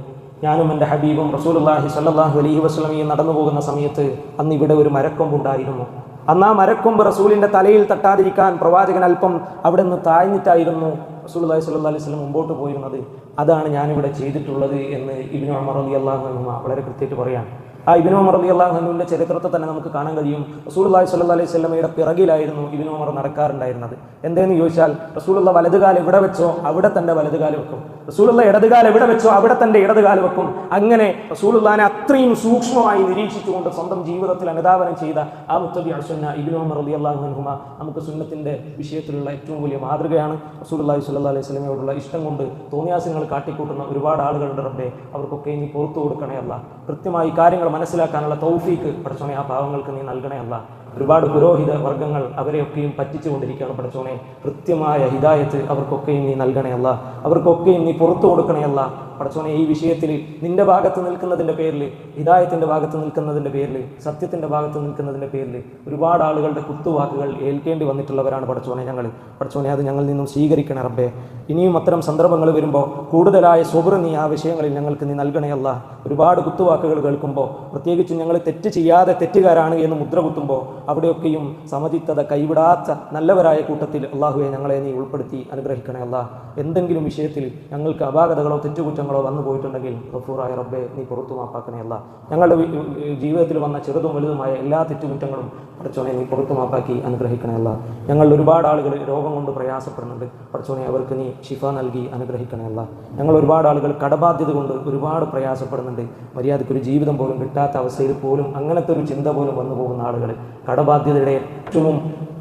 A: ഞാനും എൻ്റെ ഹബീബും റസൂലുള്ളാഹി സ്വല്ലല്ലാഹു അലൈഹി വസല്ലമയും നടന്നു പോകുന്ന സമയത്ത് അന്ന് ഇവിടെ ഒരു മരക്കൊമ്പുണ്ടായിരുന്നു. അന്ന് ആ മരക്കൊമ്പ് റസൂലിൻ്റെ തലയിൽ തട്ടാതിരിക്കാൻ പ്രവാചകൻ അല്പം അവിടെ നിന്ന് താഴ്ന്നിട്ടായിരുന്നു റസൂലുള്ളാഹി സ്വല്ലല്ലാഹി അലൈഹി വസല്ലം മുമ്പോട്ട് പോയിരുന്നത്. അതാണ് ഞാനിവിടെ ചെയ്തിട്ടുള്ളത് എന്ന് ഇബ്നു ഉമർ റളിയല്ലാഹു അൻഹു വളരെ കൃത്യമായിട്ട് പറയാം. ആ ഇബ്നു ഉമർ റളിയല്ലാഹു അൻഹുവിൻ്റെ ചരിത്രത്തെ തന്നെ നമുക്ക് കാണാൻ കഴിയും. റസൂലുള്ളാഹി സ്വല്ലല്ലാഹി അലൈഹി വസല്ലമയുടെ പിറകിലായിരുന്നു ഇബ്നു ഉമർ നടക്കാറുണ്ടായിരുന്നത്. എന്തെന്ന് ചോദിച്ചാൽ, റസൂലുള്ള വലതുകാൽ എവിടെ വെച്ചോ അവിടെ തൻ്റെ വലതുകാൽ വെക്കും, റസൂലുള്ള ഇടതുകാൽ എവിടെ വെച്ചോ അവിടെ തൻ്റെ ഇടതുകാൽ വെക്കും. അങ്ങനെ റസൂലുള്ളാഹിനെ അത്രയും സൂക്ഷ്മമായി നിരീക്ഷിച്ചുകൊണ്ട് സ്വന്തം ജീവിതത്തിൽ അനുധാവനം ചെയ്ത ആ മുത്തബിഉ സുന്ന ഇബ്നു ഉമർ റളിയല്ലാഹു അൻഹുമ നമുക്ക് സുന്നത്തിൻ്റെ വിഷയത്തിലുള്ള ഏറ്റവും വലിയ മാതൃകയാണ്. റസൂലുള്ളാഹി സ്വല്ലല്ലാഹി അലൈഹി വസല്ലമയോടുള്ള ഇഷ്ടം കൊണ്ട് തോന്നിയാസങ്ങൾ കാട്ടിക്കൂട്ടുന്ന ഒരുപാട് ആളുകളുണ്ട് റബ്ബേ, അവർക്കൊക്കെ ഇനി പുറത്തു കൊടുക്കണേ അല്ലാ. കൃത്യമായി കാര്യങ്ങൾ മനസ്സിലാക്കാനുള്ള തൗഫീക്ക് പടച്ചോനെ ആ പാവങ്ങൾക്ക് നീ നൽകണേ അല്ലാ. ഒരുപാട് പുരോഹിത വർഗ്ഗങ്ങൾ അവരെയൊക്കെയും പറ്റിച്ചുകൊണ്ടിരിക്കുകയാണ് പടച്ചോനെ. കൃത്യമായ ഹിദായത്ത് അവർക്കൊക്കെയും നീ നൽകണേ അല്ലാ. അവർക്കൊക്കെയും നീ പുറത്തു കൊടുക്കണേ അല്ലാ. പടച്ചോനെ ഈ വിഷയത്തിൽ നിന്റെ ഭാഗത്ത് നിൽക്കുന്നതിൻ്റെ പേരിൽ, ഹിദായത്തിൻ്റെ ഭാഗത്ത് നിൽക്കുന്നതിൻ്റെ പേരിൽ, സത്യത്തിൻ്റെ ഭാഗത്ത് നിൽക്കുന്നതിൻ്റെ പേരിൽ ഒരുപാട് ആളുകളുടെ കുത്തുവാക്കുകൾ ഏൽക്കേണ്ടി വന്നിട്ടുള്ളവരാണ് പടച്ചോനെ ഞങ്ങൾ. പടച്ചോനെ അത് ഞങ്ങളിൽ നിന്നും സ്വീകരിക്കണേ റബ്ബേ. ഇനിയും അത്തരം സന്ദർഭങ്ങൾ വരുമ്പോൾ കൂടുതലായ സ്വബ്ർ നീ ആ വിഷയങ്ങളിൽ ഞങ്ങൾക്ക് നീ നൽകണേ അല്ലാ. ഒരുപാട് കുത്തുവാക്കുകൾ കേൾക്കുമ്പോൾ, പ്രത്യേകിച്ചും ഞങ്ങൾ തെറ്റ് ചെയ്യാതെ തെറ്റുകാരാണ് എന്ന് മുദ്ര കുത്തുമ്പോൾ അവിടെയൊക്കെയും സമചിത്തത കൈവിടാത്ത നല്ലവരായ കൂട്ടത്തിൽ അള്ളാഹുവെ ഞങ്ങളെ നീ ഉൾപ്പെടുത്തി അനുഗ്രഹിക്കണേ അല്ലാ. എന്തെങ്കിലും വിഷയത്തിൽ ഞങ്ങൾക്ക് അപാകതകളോ തെറ്റുകുറ്റങ്ങളോ വന്നു പോയിട്ടുണ്ടെങ്കിൽ ഗഫൂറായ റബ്ബെ നീ പുറത്തു മാപ്പാക്കണേ അല്ലാ. ഞങ്ങളുടെ ജീവിതത്തിൽ വന്ന ചെറുതും വലുതുമായ എല്ലാ തെറ്റുകുറ്റങ്ങളും പടച്ചോനെ നീ പുറത്തു മാപ്പാക്കി അനുഗ്രഹിക്കണേ അല്ലാ. ഞങ്ങളിൽ ഒരുപാട് ആളുകൾ രോഗം കൊണ്ട് പ്രയാസപ്പെടുന്നുണ്ട്. പടച്ചോനെ അവർക്ക് നീ ശിഫ നൽകി അനുഗ്രഹിക്കണേ അല്ലാ. ഞങ്ങൾ ഒരുപാട് ആളുകൾ കടബാധ്യത കൊണ്ട് ഒരുപാട് പ്രയാസപ്പെടുന്നുണ്ട്. മര്യാദയ്ക്കൊരു ജീവിതം പോലും കിട്ടാത്ത അവസ്ഥയിൽ പോലും അങ്ങനത്തെ ഒരു ചിന്ത പോലും വന്നു പോകുന്ന ആളുകൾ, കടബാധ്യതയുടെ ഏറ്റവും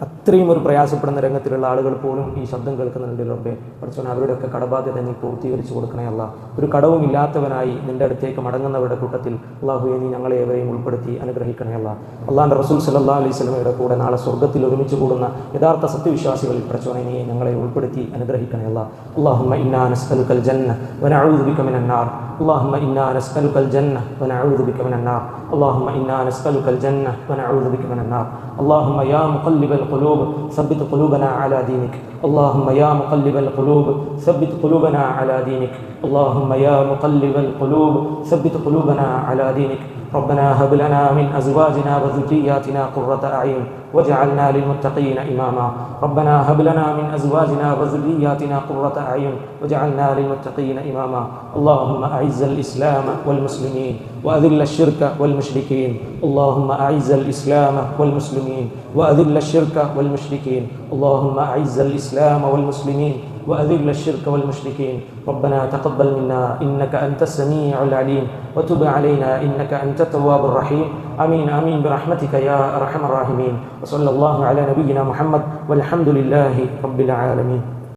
A: അത്രയും ഒരു പ്രയാസപ്പെടുന്ന രംഗത്തിലുള്ള ആളുകൾ പോലും ഈ ശബ്ദം കേൾക്കുന്നുണ്ട് റബ്ബേ. പടച്ചോനെ അവരുടെയൊക്കെ കടബാധ്യത നീ പൂർത്തീകരിച്ചു കൊടുക്കണേ അല്ലാ. ഒരു കടവും ഇല്ലാത്തവനായി നിന്റെ അടുത്തേക്ക് മടങ്ങുന്നവരുടെ കൂട്ടത്തിൽ അള്ളാഹുവെ നീ ഞങ്ങളെ ഏവരെയും ഉൾപ്പെടുത്തി അനുഗ്രഹിക്കണേ അല്ലാ. അള്ളാഹുവിൻ്റെ റസൂൽ സല്ലല്ലാഹു അലൈഹി വസല്ലമയുടെ കൂടെ നാളെ സ്വർഗ്ഗത്തിൽ ഒരുമിച്ച് കൂടുന്ന യഥാർത്ഥ സത്യവിശ്വാസികളിൽ പടച്ചോനെ നീ ഞങ്ങളെ ഉൾപ്പെടുത്തി അനുഗ്രഹിക്കണേ അല്ലാ. അല്ലാഹുമ്മ ഇന്നാ നസ്അലുക്കൽ ജന്ന വനഊദു ബിക മിനൻ നാർ. اللهم إنا نسألك الجنة ونعوذ بك من النار. اللهم إنا نسألك الجنة ونعوذ بك من النار. اللهم يا مقلب القلوب ثبت قلوبنا على دينك. اللهم يا مقلب القلوب ثبت قلوبنا على دينك. اللهم يا مقلب القلوب ثبت قلوبنا على دينك. ربنا هب لنا من أزواجنا وذرياتنا قرة أعين واجعلنا للمتقين إماما. ربنا هب لنا من أزواجنا وذرياتنا قرة أعين واجعلنا للمتقين إماما. اللهم أعز الإسلام والمسلمين وأذل الشرك والمشركين. اللهم أعز الإسلام والمسلمين وأذل الشرك والمشركين. اللهم أعز الإسلام والمسلمين وأذل الشرك والمشركين. ربنا تقبل منا إنك أنت السميع العليم وتب علينا إنك أنت التواب الرحيم. آمين آمين برحمتك يا أرحم الراحمين. وصلى الله على نبينا محمد والحمد لله رب العالمين.